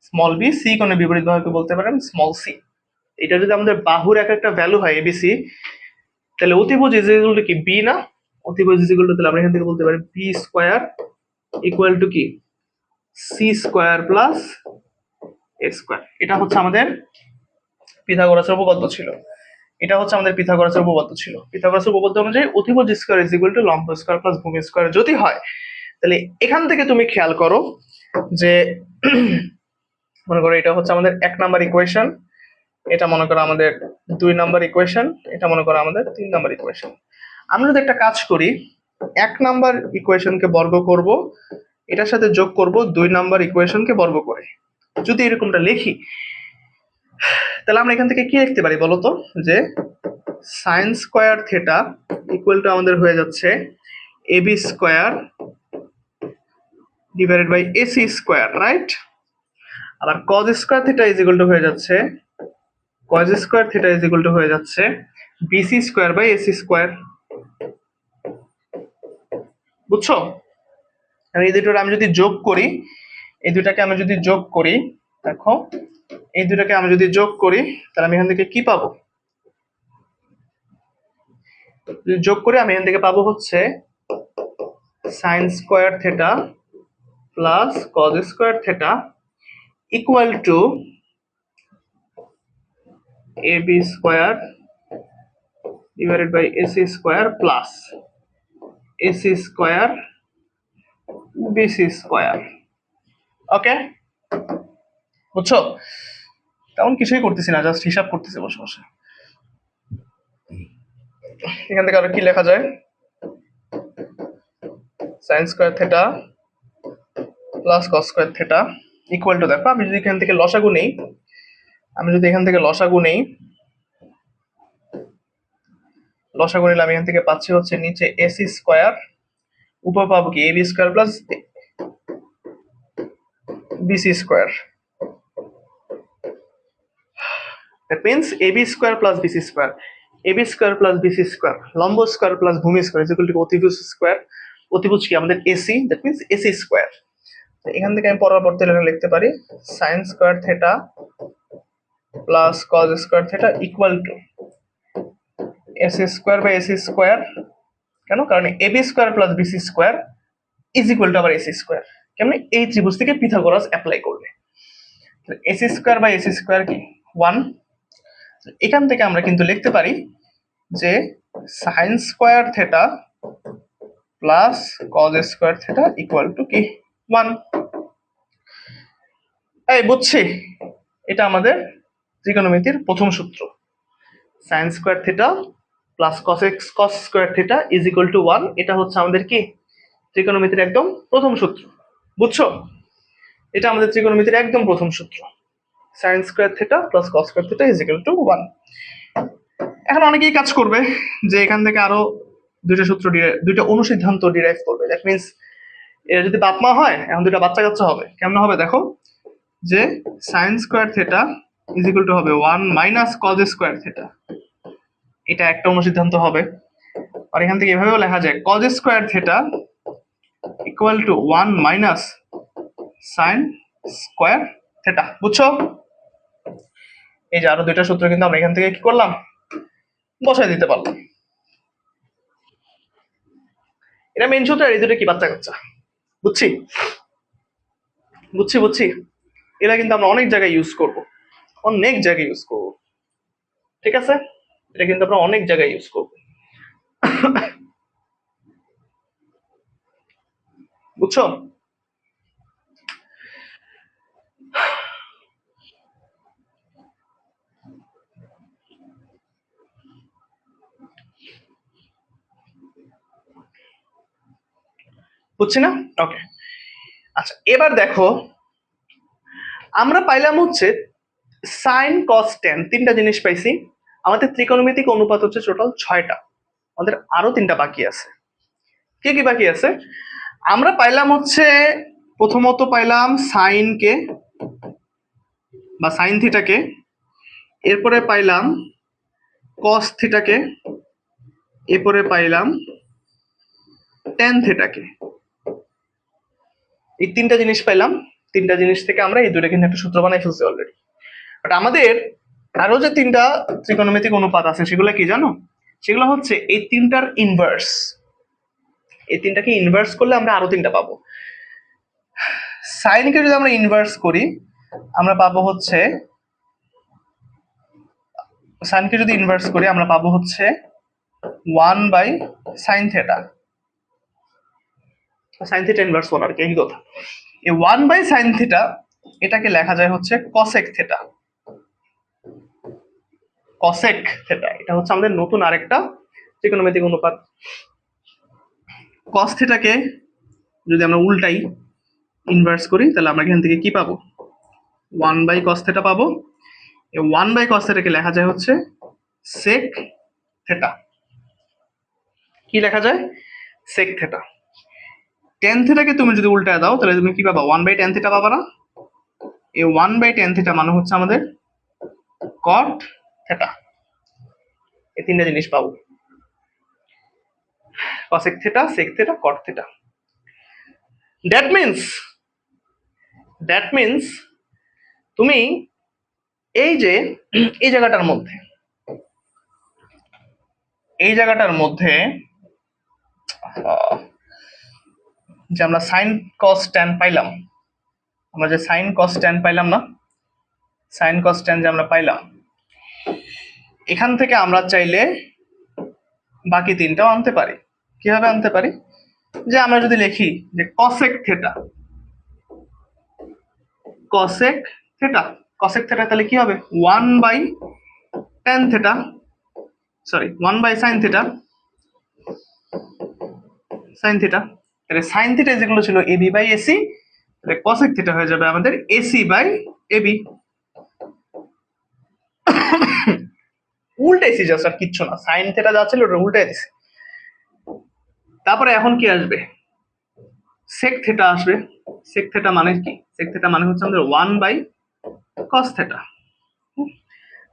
স্মল বি, সি কোণের বিপরীত বাহুকে বলতে পারি স্মল সি। এটা যদি আমাদের বাহুর এক একটা ভ্যালু হয় এবিসি, তাহলে অতিভুজ ইজ ইকুয়াল টু কি বি না? অতিভুজ ইজ ইকুয়াল টু, তাহলে আমরা এখান থেকে বলতে পারি বি স্কয়ার ইকুয়াল টু কি সি স্কয়ার প্লাস এ স্কয়ার। এটা হচ্ছে আমাদের পিথাগোরাসের উপপাদ্য ছিল, এটা হচ্ছে আমাদের পিথাগোরাসের উপপাদ্য ছিল। পিথাগোরাসের উপপাদ্য অনুযায়ী অতিভুজ স্কয়ার ইজ ইকুয়াল টু লম্ব স্কয়ার প্লাস ভূমি স্কয়ার যদি হয়, তাহলে এখান থেকে তুমি খেয়াল করো যে মনে করো এটা হচ্ছে আমাদের 1 নাম্বার ইকুয়েশন, এটা মনে করো আমাদের 2 নাম্বার ইকুয়েশন, এটা মনে করো আমাদের 3 নাম্বার ইকুয়েশন। আমরা যদি একটা কাজ করি, 1 নাম্বার ইকুয়েশনকে বর্গ করব, এটার সাথে যোগ করব 2 নাম্বার ইকুয়েশনকে বর্গ করে। যদি এরকমটা লিখি, তাহলে আমরা এখান থেকে কি লিখতে পারি বলতো, যে sine square theta equal to আমাদের হয়ে যাচ্ছে AB square divided by AC square, right? আবার cos square theta is equal to হয়ে যাচ্ছে cos square theta is equal to হয়ে যাচ্ছে BC square by AC square. বুঝছো? এই দুটোর আমি যদি যোগ করি, এই দুটাকে আমি যদি যোগ করি, দেখো এই দুটাকে আমি যদি যোগ করি, তাহলে আমি এখান থেকে কি পাবো? যদি যোগ করি আমি এখান থেকে পাবো হচ্ছে sine square theta plus cos square theta equal to AB square divided by AC square plus AC square BC square. Okay, বুঝছো? তেমন কিছুই করতেছি না, জাস্ট হিসাব করতেছি বসে বসে। এখান থেকে আরো কি লেখা যায়? Sign square theta plus cos square theta equal two, দেখো আমি যদি এখান থেকে লসাগু নেই, লসাগু নিলে আমি এখান থেকে পাচ্ছি হচ্ছে নিচে এসি স্কোয়ার, উপর পাবো কি A B square plus B C square. That means A B square plus B C square, A B square plus B C square, লম্ব স্কোয়ার প্লাস ভূমি স্কোয়ার ইজ ইকুয়াল টু অতিভুজ স্কোয়ার। অতিভুজ কি আমাদের A C, that means A C square. এখান থেকে আমি পরবর্তী লাইনে লিখতে পারি sine square theta plus cos square theta equal to A C square by AC square. কেন? কারণ A B square plus B C square is equal two আবার এসি স্কোয়ার। কেমন? এই ত্রিভুজ থেকে পিথাগোরাস অ্যাপ্লাই করলে A C square by AC square কি 1। এখান থেকে আমরা কিন্তু লিখতে পারি যে sine square theta plus cos square theta equal to কি 1। এই বুঝছি, এটা আমাদের ত্রিকোণমিতির প্রথম সূত্র, sine square theta plus cos square theta is equal to 1। এটা হচ্ছে আমাদের কি ত্রিকোণমিতির একদম প্রথম সূত্র। বুঝছো? এটা আমাদের ত্রিকোণমিতির একদম প্রথম সূত্র, sine square theta plus cos square theta is equal to 1। এখন অনেকেই কাজ করবে যে এখান থেকে আরো দুইটা অনুসিদ্ধান্ত ডিরাইভ করবে। দ্যাট মিনস এরা যদি বাপ মা হয়, এখন দুইটা বাচ্চা কাচ্চা হবে। কেমন হবে দেখো, যে sine square theta is equal to হবে 1 মাইনাস কজ স্কোয়ার থিটা, এটা একটা অনুসিদ্ধান্ত হবে। আর এখান থেকে এভাবেও লেখা যায় cause square theta equal to 1 minus sine square theta. বুঝছো? এই যে আরো দুইটা সূত্র কিন্তু আমরা এখান থেকে কি করলাম, বসাই দিতে পারলাম। এটা মেন সূত্র, আর এই দুটো কি বাচ্চা কাচ্চা। বুঝছি বুঝছি বুঝছি এটা কিন্তু আমরা অনেক জায়গায় ইউজ করব, ঠিক আছে? এটা কিন্তু আমরা অনেক জায়গায় ইউজ করব। বুঝছো? বুঝছি না? ওকে, আচ্ছা এবার দেখো, আমরা পাইলাম হচ্ছে সাইন কস টেন, তিনটা জিনিস পাইছি। আমাদের ত্রিকোণমিতিক অনুপাত হচ্ছে টোটাল 6টা, আমাদের আরো 3টা বাকি আছে। কি কি বাকি আছে? আমরা পাইলাম হচ্ছে প্রথমত পাইলাম সাইনকে বা সাইন থিটাকে, এরপরে পাইলাম কস থিটাকে, এরপরে পাইলাম টেন থিটাকে। এই 3টা জিনিস পাইলাম। 3টা জিনিস থেকে আমরা এই দুটো কিন্তু একটা সূত্র বানাই ফেলছি অলরেডি। বাট আমাদের আরো যে 3টা ত্রিকোণমিতিক অনুপাত আছে সেগুলো কি জানো? সেগুলো হচ্ছে এই 3টার ইনভার্স। এই 3টাকে ইনভার্স করলে আমরা আরো 3টা পাবো। সাইনকে যদি আমরা ইনভার্স করি, আমরা পাবো হচ্ছে সাইনকে যদি ইনভার্স করি আমরা পাবো হচ্ছে 1 by sine theta. Sine theta inverse 1 আর কি, একই কথা। এই 1 বাই সাইন থিটা এটাকে লেখা যায় হচ্ছে কসেক থিটা। কসেক থিটা এটা হচ্ছে আমাদের নতুন আরেকটা ত্রিকোণমিতিক অনুপাত। cos থিটাকে যদি আমরা উল্টাই ইনভার্স করি তাহলে আমরা এখান থেকে কি পাবো 1/cos থিটা পাবো। এই 1/cos থিটাকে লেখা যায় হচ্ছে sec থিটা। কি লেখা যায় sec থিটা। tan থিটাকে তুমি যদি উল্টায় দাও তাহলে তুমি কি পাবা 1/tan থিটা পাবা না। এই 1/tan থিটা মানে হচ্ছে আমাদের cot থিটা। এই তিনটা জিনিস পাবো cosec theta sec theta cot theta. That means তুমি এই যে এই জায়গাটার মধ্যে যে আমরা sin cos tan পাইলাম, আমরা যে sin cos tan পাইলাম না, sin cos tan যে আমরা পাইলাম, এখান থেকে আমরা চাইলে বাকি তিনটাও আনতে পারি। কিভাবে আনতে পারি? যে আমরা যদি লিখি যে cosec থিটা তাহলে কি হবে 1/tan theta, sorry 1/sin theta, sin theta. তাহলে sin থিটা যেগুলো ছিল ab বাই ac, তাহলে cosec থিটা হয়ে যাবে আমাদের ac বাই ab। উল্টাইছি জাস্ট, আর কিচ্ছু না। sin থিটা যা ছিল ওটা উল্টাই দিছি। তারপরে এখন কি আসবে sec থিটা আসবে। sec থিটা মানে কি? sec থিটা মানে হচ্ছে আমাদের 1/cos থিটা।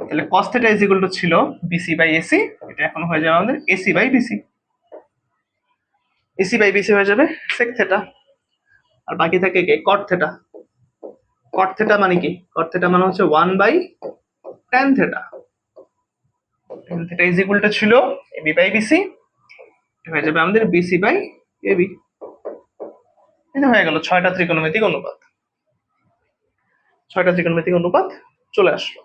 তাহলে cos theta is equal to ছিল bc বাই ac, এটা এখন হয়ে যাবে আমাদের ac by bc। ac by bc হয়ে যাবে sec থিটা। আর বাকি থাকে কি cot থিটা। cot থিটা মানে কি? cot থিটা মানে হচ্ছে 1/tan theta. tan theta is equal to ছিল ab বাই bc, এটা হয়ে যাবে আমাদের bc বাই ab। এটা হয়ে গেল 6টা ত্রিকোণমিতিক অনুপাত। 6টা ত্রিকোণমিতিক অনুপাত চলে আসলো।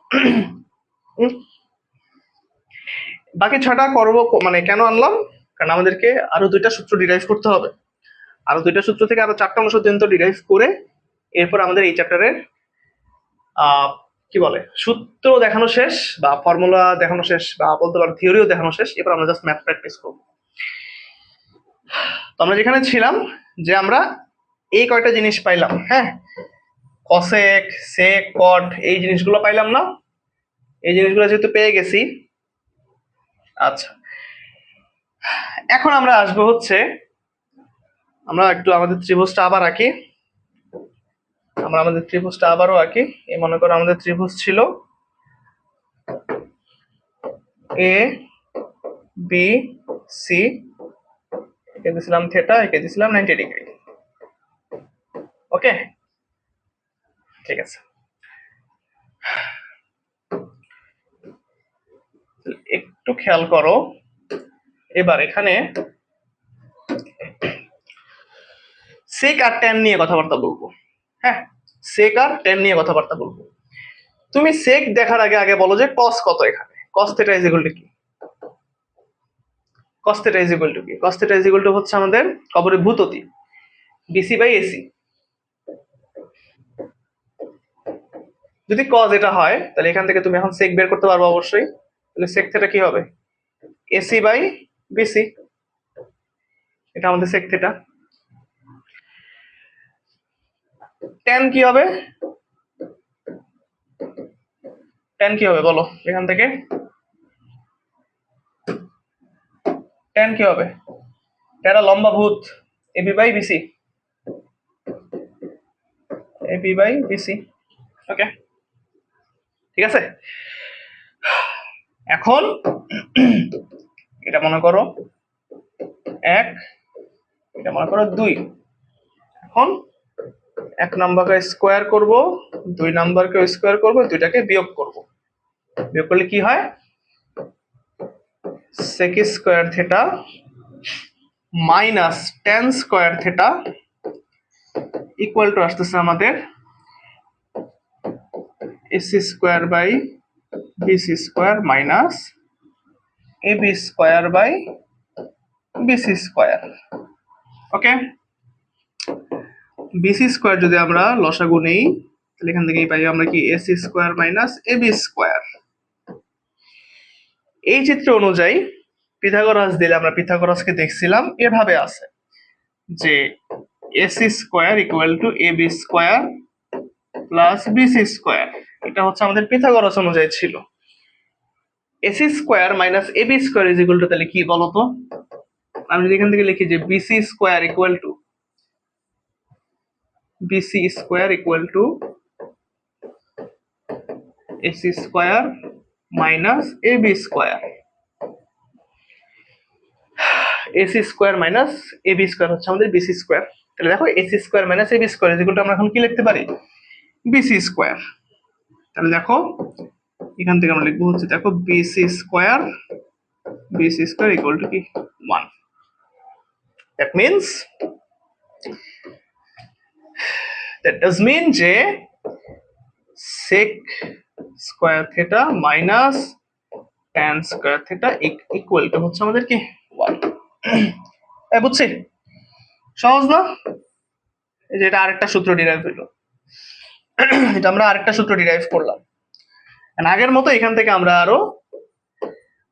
বাকি 6টা করবো মানে কেন আনলাম? কারণ আমাদেরকে আরো 2টা সূত্র ডিরাইভ করতে হবে। আরো 2টা সূত্র থেকে আরো 4টা অংশ পর্যন্ত ডিরাইভ করে এরপর আমাদের এই চ্যাপ্টারের কি বলে সূত্র দেখানো শেষ, বা ফর্মুলা দেখানো শেষ, বা বলতে পারো থিওরিও দেখানো শেষ। এরপর আমরা জাস্ট ম্যাথ প্র্যাকটিস করব। তো আমরা যেখানে ছিলাম যে আমরা এই কয়টা জিনিস পাইলাম, হ্যাঁ, cosec sec cot এই জিনিসগুলো পাইলাম না। এই জিনিসগুলো যেহেতু পেয়ে গেছি, আচ্ছা এখন আমরা আসবো হচ্ছে আমরা একটু আমাদের ত্রিভুজটা আবার আঁকি। আমরা আমাদের ত্রিভুজটা আবারও আঁকি। এই মনে করো আমাদের ত্রিভুজ ছিল এ বি সি, এঁকে দিয়েছিলাম থিটা, এঁকে দিয়েছিলাম 90 ডিগ্রি। ওকে, ঠিক আছে। একটু খেয়াল করো, এবার এখানে সেক আর ট্যান নিয়ে কথাবার্তা বলবো। হ্যাঁ, সেক আর ট্যান নিয়ে কথাবার্তা বলবো। তুমি সেক দেখার আগে আগে বলো যে কস কত। এখানে কস থিটা ইজ ইকুয়াল টু কি? cos theta is equal to কি? cos theta is equal to হচ্ছে আমাদের কবরে ভূততি বিসি বাই এসি। যদি cos এটা হয় তাহলে এখান থেকে তুমি এখন sec বের করতে পারবে অবশ্যই। তাহলে sec থিটা কি হবে? এসি বাই বিসি, এটা আমাদের sec থিটা। tan কি হবে? tan কি হবে বলো এখান থেকে? tan কি হবে? এটা লম্বা ভূত AB by BC, AB by BC. Okay, ঠিক আছে। এখন এটা মনে করো 1, এটা মনে করো 2। এখন 1 নাম্বারকে স্কোয়ার করব, 2 নাম্বারকে স্কোয়ার করব, দুইটাকে বিয়োগ করব। বিয়োগ করলে কি হয়? sec square theta minus tan square theta equal to আসতেছে আমাদের A C square by B C square minus A B square by B C square. Okay, B C square যদি আমরা লসাগু নেই তাহলে এখান থেকেই পাই আমরা কি A C square minus A B square. এই চিত্র অনুযায়ী পিথাগোরাস দিলে আমরা পিথাগোরাসকে দেখছিলাম এভাবে আছে যে A C square equal to AB square plus B C square, এটা হচ্ছে আমাদের পিথাগোরাস অনুযায়ী ছিল। A C square minus A B square is equal to তাহলে কি বলতো? আমি যদি এখান থেকে লিখি যে B C square equal to B C square equal to A C square minus A B square, A C square minus A B square হচ্ছে আমাদের বিসি স্কোয়ার। তাহলে দেখো A C square minus A B square is equal to আমরা এখন কি লিখতে পারি? B C square. তাহলে দেখো এখান থেকে আমরা লিখবো হচ্ছে দেখো বিসি স্কোয়ার ইকুয়াল টু কি 1। That means that does mean যে sec square theta minus tan square theta equal to হচ্ছে আমাদের কি 1। বুঝছি? সহজ না? এই যে এটা আরেকটা সূত্র ডিরাইভ হইলো, এটা আমরা আরেকটা সূত্র ডিরাইভ করলাম। আগের মতো এখান থেকে আমরা আরো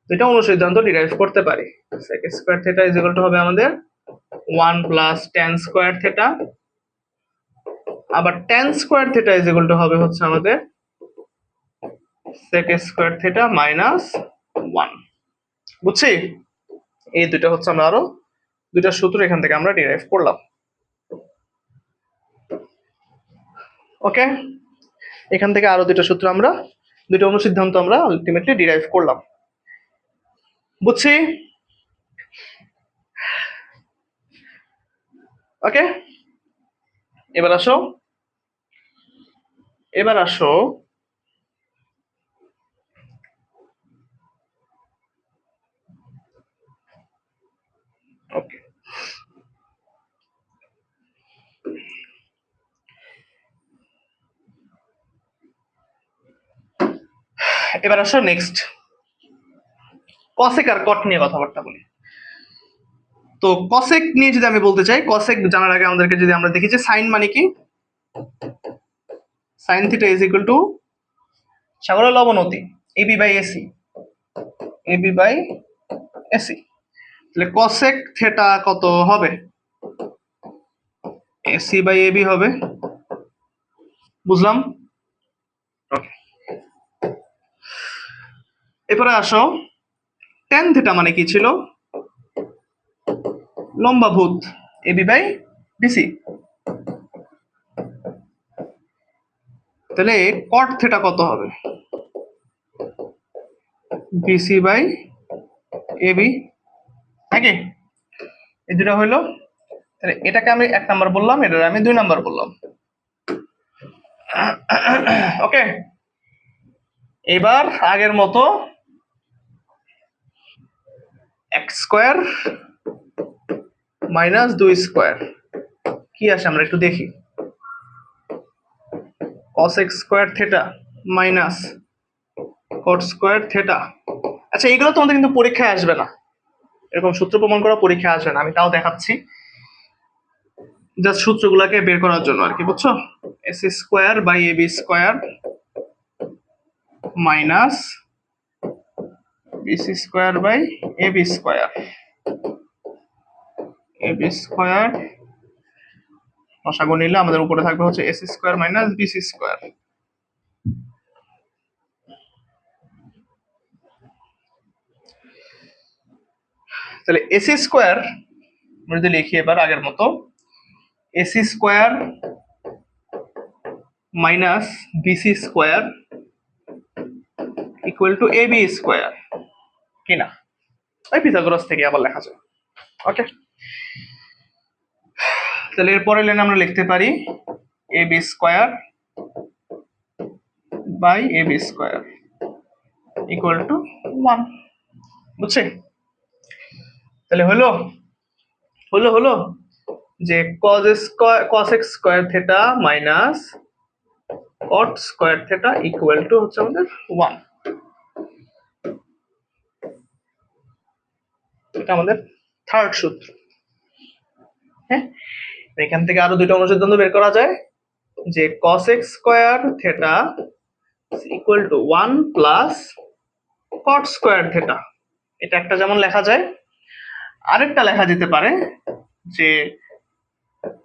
দুইটা অনুসিদ্ধান্ত ডিরাইভ করতে পারি। sec square theta is equal to হবে আমাদের 1 প্লাস tan স্কয়ার থিটা, আবার tan square theta is equal to হবে হচ্ছে আমাদের sec স্কয়ার থিটা মাইনাস 1। বুঝছি? এই দুটো হচ্ছে আমরা আরো দুইটা সূত্র এখান থেকে আমরা ডিরাইভ করলাম। ওকে, এখান থেকে আরো দুটো সূত্র আমরা দুটো অনুসিদ্ধান্ত আমরা আলটিমেটলি ডিরাইভ করলাম। বুঝছি? ওকে, এবার আসো ওকে, এবার আসো নেক্সট কসেক আর কট নিয়ে কথাবার্তা বলি। তো কসেক নিয়ে যদি আমি বলতে চাই, কসেক জানার আগে আমাদেরকে যদি আমরা দেখি যে সাইন মানে কি, sign theta is equal two সাগরের লবণতি এবি বাই এসি, তাহলে কসেক থিটা কত হবে? এসি বাই এবি হবে। বুঝলাম? ওকে, এরপরে আসো ট্যান থিটা মানে কি ছিল? লম্বা ভূত এবি বাই বিসি। তাহলে কট থিটা কত হবে? বিসি বাই এবি, নাকি? এই দুটো হইলো। তাহলে এটাকে আমি 1 নাম্বার বললাম, এটার আমি 2 নাম্বার বললাম। ওকে, এবার আগের মতো x স্কয়ার মাইনাস 2 স্কয়ার কি আসে আমরা একটু দেখি। cos x square theta minus cot square theta. আচ্ছা, এগুলো তোমাদের কিন্তু পরীক্ষায় আসবে না, এরকম সূত্র প্রমাণ করা পরীক্ষায় আসবে না, আমি তাও দেখাচ্ছি জাস্ট সূত্রগুলোকে বের করার জন্য আর কি, বুঝছো? S square by A B square minus B C square by A B square, লসাগু নিলে আমাদের উপরে থাকবে হচ্ছে S square minus B C square. তাহলে এসি স্কয়ার আমরা যদি লিখি এবার আগের মতো, A C square minus B C square equal to A B square, কি না? ওই পিথাগোরাস থেকে আবার লেখা যায়। ওকে, তাহলে এরপরে লাইনে আমরা লিখতে পারি A B square by A B square equal to 1। বুঝছে? তাহলে হলো যে cos x square theta minus cot square theta equal to হচ্ছে আমাদের 1। এটা আমাদের থার্ড সূত্র। হ্যাঁ, এখান থেকে আরো দুটো অনুসিদ্ধান্ত বের করা যায় যে cos x square theta equal to 1 plus cot square theta এটা একটা যেমন লেখা যায়, আরেকটা লেখা যেতে পারে যে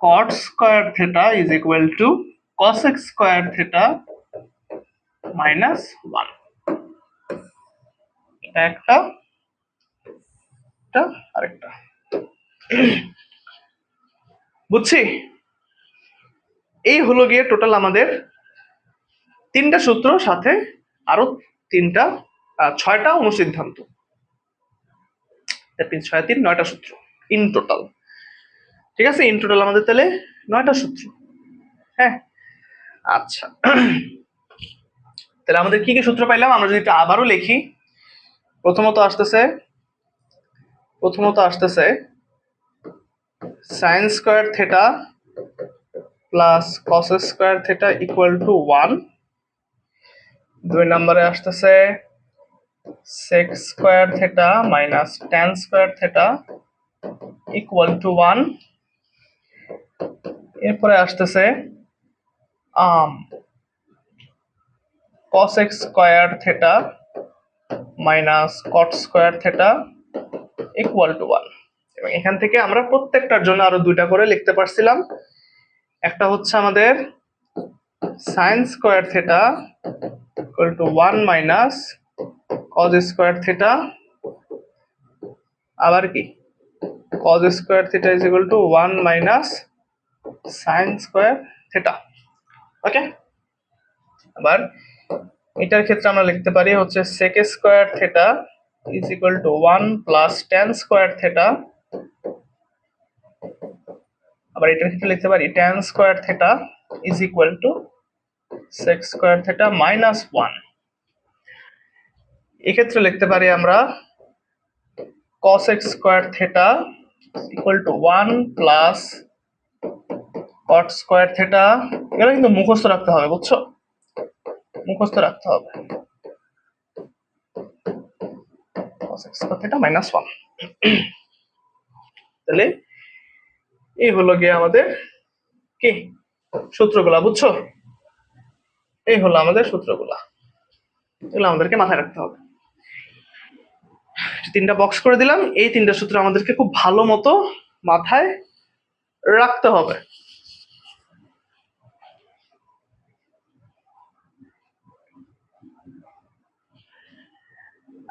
cot square theta is equal two cosec square theta minus 1। এটা একটা, এটা আরেকটা। বুঝছি? এই হলো গিয়ে টোটাল আমাদের 3টা সূত্র, সাথে আরো 3টা 6টা অনুসিদ্ধান্ত। দ্যাট মিন্স 6 3 9টা সূত্র ইন টোটাল। ঠিক আছে, ইন টোটাল আমাদের তাহলে 9টা সূত্র। হ্যাঁ, আচ্ছা। তাহলে আমাদের কি কি সূত্র পাইলাম আমরা যদি এটা আবারও লিখি। প্রথমত আসতেছে sin square theta plus cos square theta equal to 1। 2 নম্বরে আসতেছে sec square theta minus tan square theta equal to 1। এরপরে আসতেছে cosec square theta minus cot square theta equal to 1। এবং এখান থেকে আমরা প্রত্যেকটার জন্য আরো 2টা করে লিখতে পারছিলাম। একটা হচ্ছে আমাদের sin square theta equal to 1 minus cos square theta, আবার কি cos square theta is equal to 1 minus sin square theta. Okay, আবার এটার ক্ষেত্রে আমরা লিখতে পারি হচ্ছে sec square theta is equal to 1 plus tan square theta. আবার এটার ক্ষেত্রে লিখতে পারি tan square theta is equal to sec square theta minus 1। এক্ষেত্রে লিখতে পারি আমরা cosec square theta equal to 1 plus cot square theta. এগুলো কিন্তু মুখস্থ রাখতে হবে, বুঝছো? মুখস্থ রাখতে হবে। cosec square theta minus 1। তাহলে এই হলো গিয়ে আমাদের কি সূত্রগুলা, বুঝছো? এই হলো আমাদের সূত্রগুলা, এগুলো আমাদেরকে মাথায় রাখতে হবে। 3টা বক্স করে দিলাম, এই 3টা সূত্র আমাদেরকে খুব ভালো মতো মাথায় রাখতে হবে।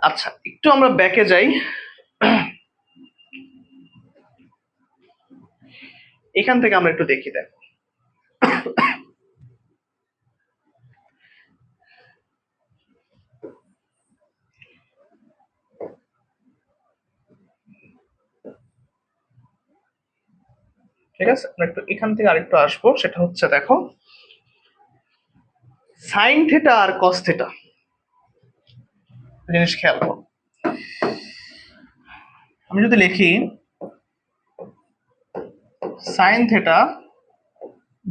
আচ্ছা, একটু আমরা ব্যাকে যাই। এখান থেকে আমরা একটু দেখি। দেখো, ঠিক আছে, আমরা একটু এখান থেকে আরেকটু আসবো। সেটা হচ্ছে দেখো সাইন থিটা আর কস থিটা জিনিস খেয়াল করো। আমি যদি লিখি sine theta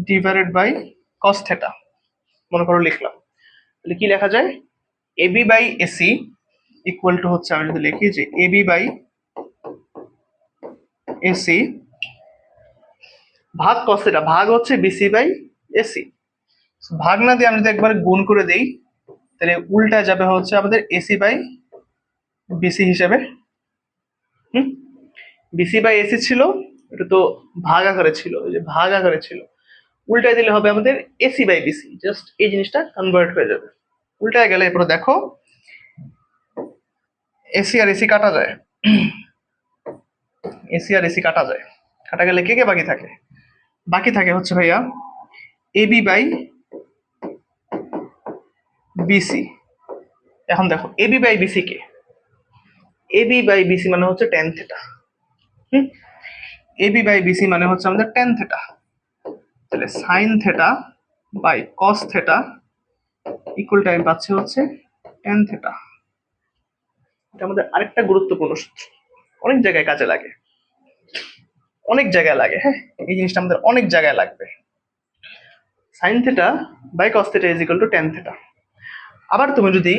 divided by cos theta, মনে করো লিখলাম, তাহলে কি লেখা যায়? A B by A C equal to হচ্ছে, আমি যদি লিখি যে এবি বাই এসি ভাগ কস থিটা, ভাগ হচ্ছে বিসি বাই এসি। ভাগ না দিয়ে আমি যদি একবার গুণ করে দেই, তাহলে উল্টা যাবে হচ্ছে আমাদের এসি বাই বিসি হিসেবে। বিসি বাই এসি ছিল, এটা তো ভাগ আকারে ছিল, এই যে ভাগ আকারে ছিল। উল্টায় দিলে হবে আমাদের এসি বাই বিসি, জাস্ট এই জিনিসটা কনভার্ট হয়ে যাবে। উল্টায় গেলে এরপরে দেখো এসি আর এসি কাটা যায়, এসি আর এসি কাটা যায়। কাটা গেলে কে কে বাকি থাকে? বাকি থাকে হচ্ছে ভাইয়া এবি বাই বিসি। এখন দেখো এবি বাই বিসি কে? এবি বাই বিসি মানে হচ্ছে tan theta. A B by B C মানে হচ্ছে আমাদের টেন থিটা। তাহলে sine theta by cos theta equal time পাচ্ছে হচ্ছে টেন থিটা। এটা আমাদের আরেকটা গুরুত্বপূর্ণ সূত্র, অনেক জায়গায় কাজে লাগে, অনেক জায়গায় লাগে। হ্যাঁ, এই জিনিসটা আমাদের অনেক জায়গায় লাগবে। Sine theta by cos theta is equal to tan theta. আবার তুমি যদি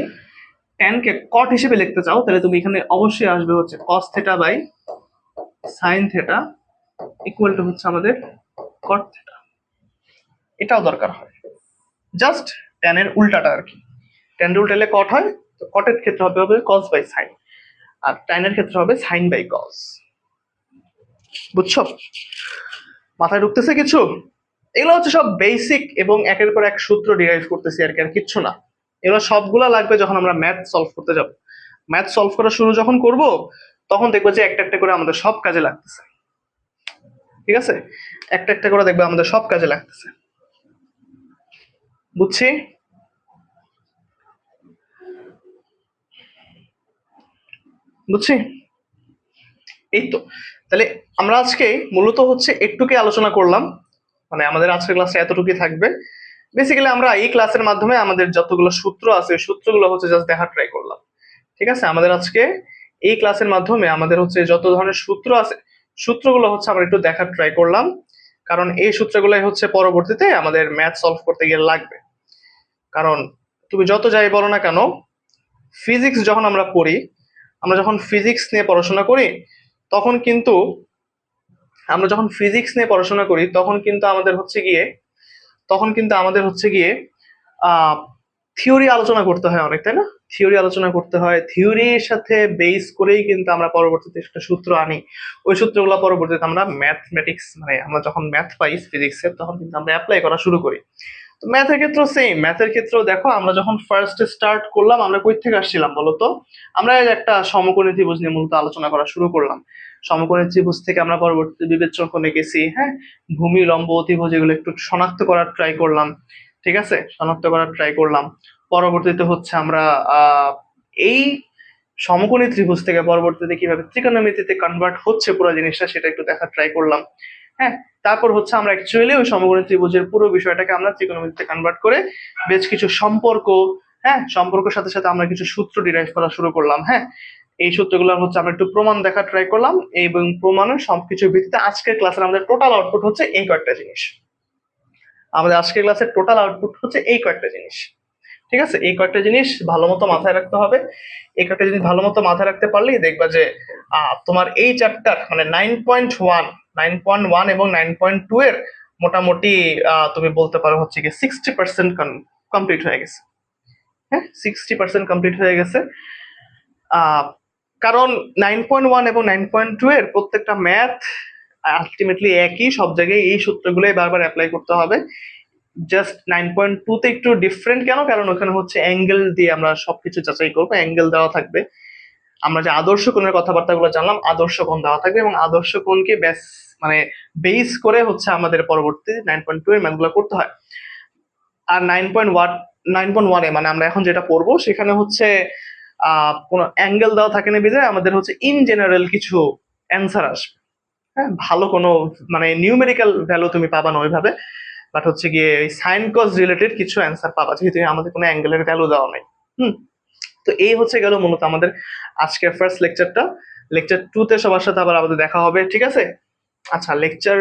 tan কে কট হিসেবে লিখতে চাও, তাহলে তুমি এখানে অবশ্যই আসবে হচ্ছে cos theta by sin theta equal to হচ্ছে আমাদের cot থিটা। এটাও দরকার হয়, জাস্ট tan এর উল্টাটা আর কি। tan এর উল্টালে cot হয়, তো cot এর ক্ষেত্রে হবে cos বাই sin। আর টাইনের ক্ষেত্রে হবে সাইন বাই কজ। বুঝছো? মাথায় ঢুকতেছে কিছু? এগুলো হচ্ছে সব বেসিক এবং একের পর এক সূত্র ডিরাইভ করতেছি আর কি, আর কিচ্ছু না। এগুলো সবগুলা লাগবে যখন আমরা ম্যাথ সলভ করতে যাব। ম্যাথ সলভ করা শুরু যখন করব তখন দেখবো যে একটা একটা করে আমাদের সব কাজে লাগতেছে। ঠিক আছে, একটা একটা করে দেখবে আমাদের সব কাজে লাগতেছে। বুঝছি? বুঝছি। এই তো, তাহলে আমরা আজকে মূলত হচ্ছে একটুকে আলোচনা করলাম, মানে আমাদের আজকের ক্লাসে এতটুকুই থাকবে। বেসিক্যালি আমরা এই ক্লাসের মাধ্যমে আমাদের যতগুলো সূত্র আছে ওই সূত্রগুলো হচ্ছে জাস্ট দেখার ট্রাই করলাম। ঠিক আছে, আমাদের আজকে এই ক্লাসের মাধ্যমে আমাদের হচ্ছে যত ধরনের সূত্র আছে সূত্রগুলো হচ্ছে আমরা একটু দেখার ট্রাই করলাম, কারণ এই সূত্রগুলোই হচ্ছে পরবর্তীতে আমাদের ম্যাথ সলভ করতে গিয়ে লাগবে। কারণ তুমি যত যাই বলো না কেন, ফিজিক্স যখন আমরা পড়ি, আমরা যখন ফিজিক্স নিয়ে পড়াশোনা করি তখন কিন্তু আমরা যখন ফিজিক্স নিয়ে পড়াশোনা করি তখন কিন্তু আমাদের হচ্ছে গিয়ে থিওরি আলোচনা করতে হয় অনেক, তাই না? থিওরি আলোচনা করতে হয়, থিওরির সাথে বেস করেই কিন্তু আমরা পরবর্তীতে একটা সূত্র আনি। ওই সূত্রগুলো পরবর্তীতে আমরা ম্যাথমেটিক্স, মানে আমরা যখন ম্যাথ পাই ফিজিক্সের তখন কিন্তু আমরা অ্যাপ্লাই করা শুরু করি। তো ম্যাথের ক্ষেত্রেও সেম, ম্যাথের ক্ষেত্রেও দেখো আমরা যখন ফার্স্ট স্টার্ট করলাম আমরা কই থেকে আসছিলাম বলতো? আমরা একটা সমকোণী ত্রিভুজ নিয়ে মূলত আলোচনা করা শুরু করলাম। সমকোণী ত্রিভুজ থেকে আমরা পরবর্তীতে বিবেচ্য কোণে গেছি, হ্যাঁ, ভূমি, লম্ব, অতিভুজ এগুলো একটু শনাক্ত করার ট্রাই করলাম। ঠিক আছে, শনাক্ত করার ট্রাই করলাম। পরবর্তীতে হচ্ছে আমরা এই সমকোণী ত্রিভুজ থেকে পরবর্তীতে কিভাবে ত্রিকোণমিতিতে কনভার্ট হচ্ছে পুরো জিনিসটা সেটা একটু দেখার ট্রাই করলাম। হ্যাঁ, তারপর হচ্ছে আমরা অ্যাকচুয়ালি ওই সমকোণী ত্রিভুজের পুরো বিষয়টাকে আমরা ত্রিকোণমিতিতে কনভার্ট করে বেশ কিছু সম্পর্ক, হ্যাঁ, সম্পর্কের সাথে সাথে আমরা কিছু সূত্র ডিরাইভ করা শুরু করলাম। হ্যাঁ, এই সূত্রগুলো হচ্ছে আমরা একটু প্রমাণ দেখার ট্রাই করলাম, এবং প্রমাণের সবকিছুর ভিত্তিতে আজকের ক্লাসের আমাদের টোটাল আউটপুট হচ্ছে এই কয়েকটা জিনিস। আমাদের আজকের ক্লাসের টোটাল আউটপুট হচ্ছে এই কয়েকটা জিনিস। ঠিক আছে, এই কয়েকটা জিনিস ভালো মতো মাথায় রাখতে হবে। এই কয়েকটা জিনিস ভালো মতো মাথায় রাখতে পারলেই দেখবা যে তোমার এই চ্যাপ্টার মানে 9.1 এবং 9.2 এর মোটামুটি তুমি বলতে পারো হচ্ছে কি 60% কমপ্লিট হয়ে গেছে। হ্যাঁ, 60% কমপ্লিট হয়ে গেছে। কারণ 9.1 এবং 9.2 এর প্রত্যেকটা ম্যাথ আলটিমেটলি একই, সব জায়গায় এই সূত্রগুলোই বারবার অ্যাপ্লাই করতে হবে। জাস্ট 9.2 তে একটু ডিফারেন্ট কেন? কারণ ওখানে হচ্ছে অ্যাঙ্গেল দিয়ে আমরা সবকিছু যাচাই করবো, অ্যাঙ্গেল দেওয়া থাকবে। আমরা যে আদর্শ কোণের কথাবার্তাগুলো জানলাম, আদর্শ কোণ দেওয়া থাকবে এবং আদর্শ কোণকে মানে বেস করে হচ্ছে আমাদের পরবর্তী 9.2 এর ম্যাথগুলো করতে হয়। আর 9.1 মানে আমরা এখন যেটা পড়বো সেখানে হচ্ছে কোনো অ্যাঙ্গেল দেওয়া থাকে না বিধায় আমাদের হচ্ছে ইন জেনারেল কিছু অ্যান্সার আসবে। হ্যাঁ, ভালো কোনো মানে নিউমেরিক্যাল ভ্যালু তুমি পাবা না ওইভাবে, বাট হচ্ছে গিয়ে সাইন কজ রিলেটেড কিছু অ্যান্সার পাবা, যেহেতু আমাদের কোনো অ্যাঙ্গেলের ভ্যালু দেওয়া নেই। তো এই হচ্ছে গেল মূলত আমাদের আজকের ফার্স্ট লেকচারটা। লেকচার 2 তে সবার সাথে আবার আমাদের দেখা হবে, ঠিক আছে? আচ্ছা, লেকচার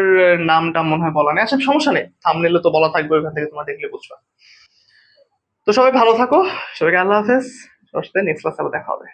নামটা মনে হয় বলা নেই, আচ্ছা সমস্যা নেই, থাম্বনেইলে তো বলা থাকবে, ওইখান থেকে তোমরা দেখলে বুঝবা। তো সবাই ভালো থাকো, সবাইকে আল্লাহ হাফেজ, সবার সাথে নেক্সট ক্লাসে আবার দেখা হবে।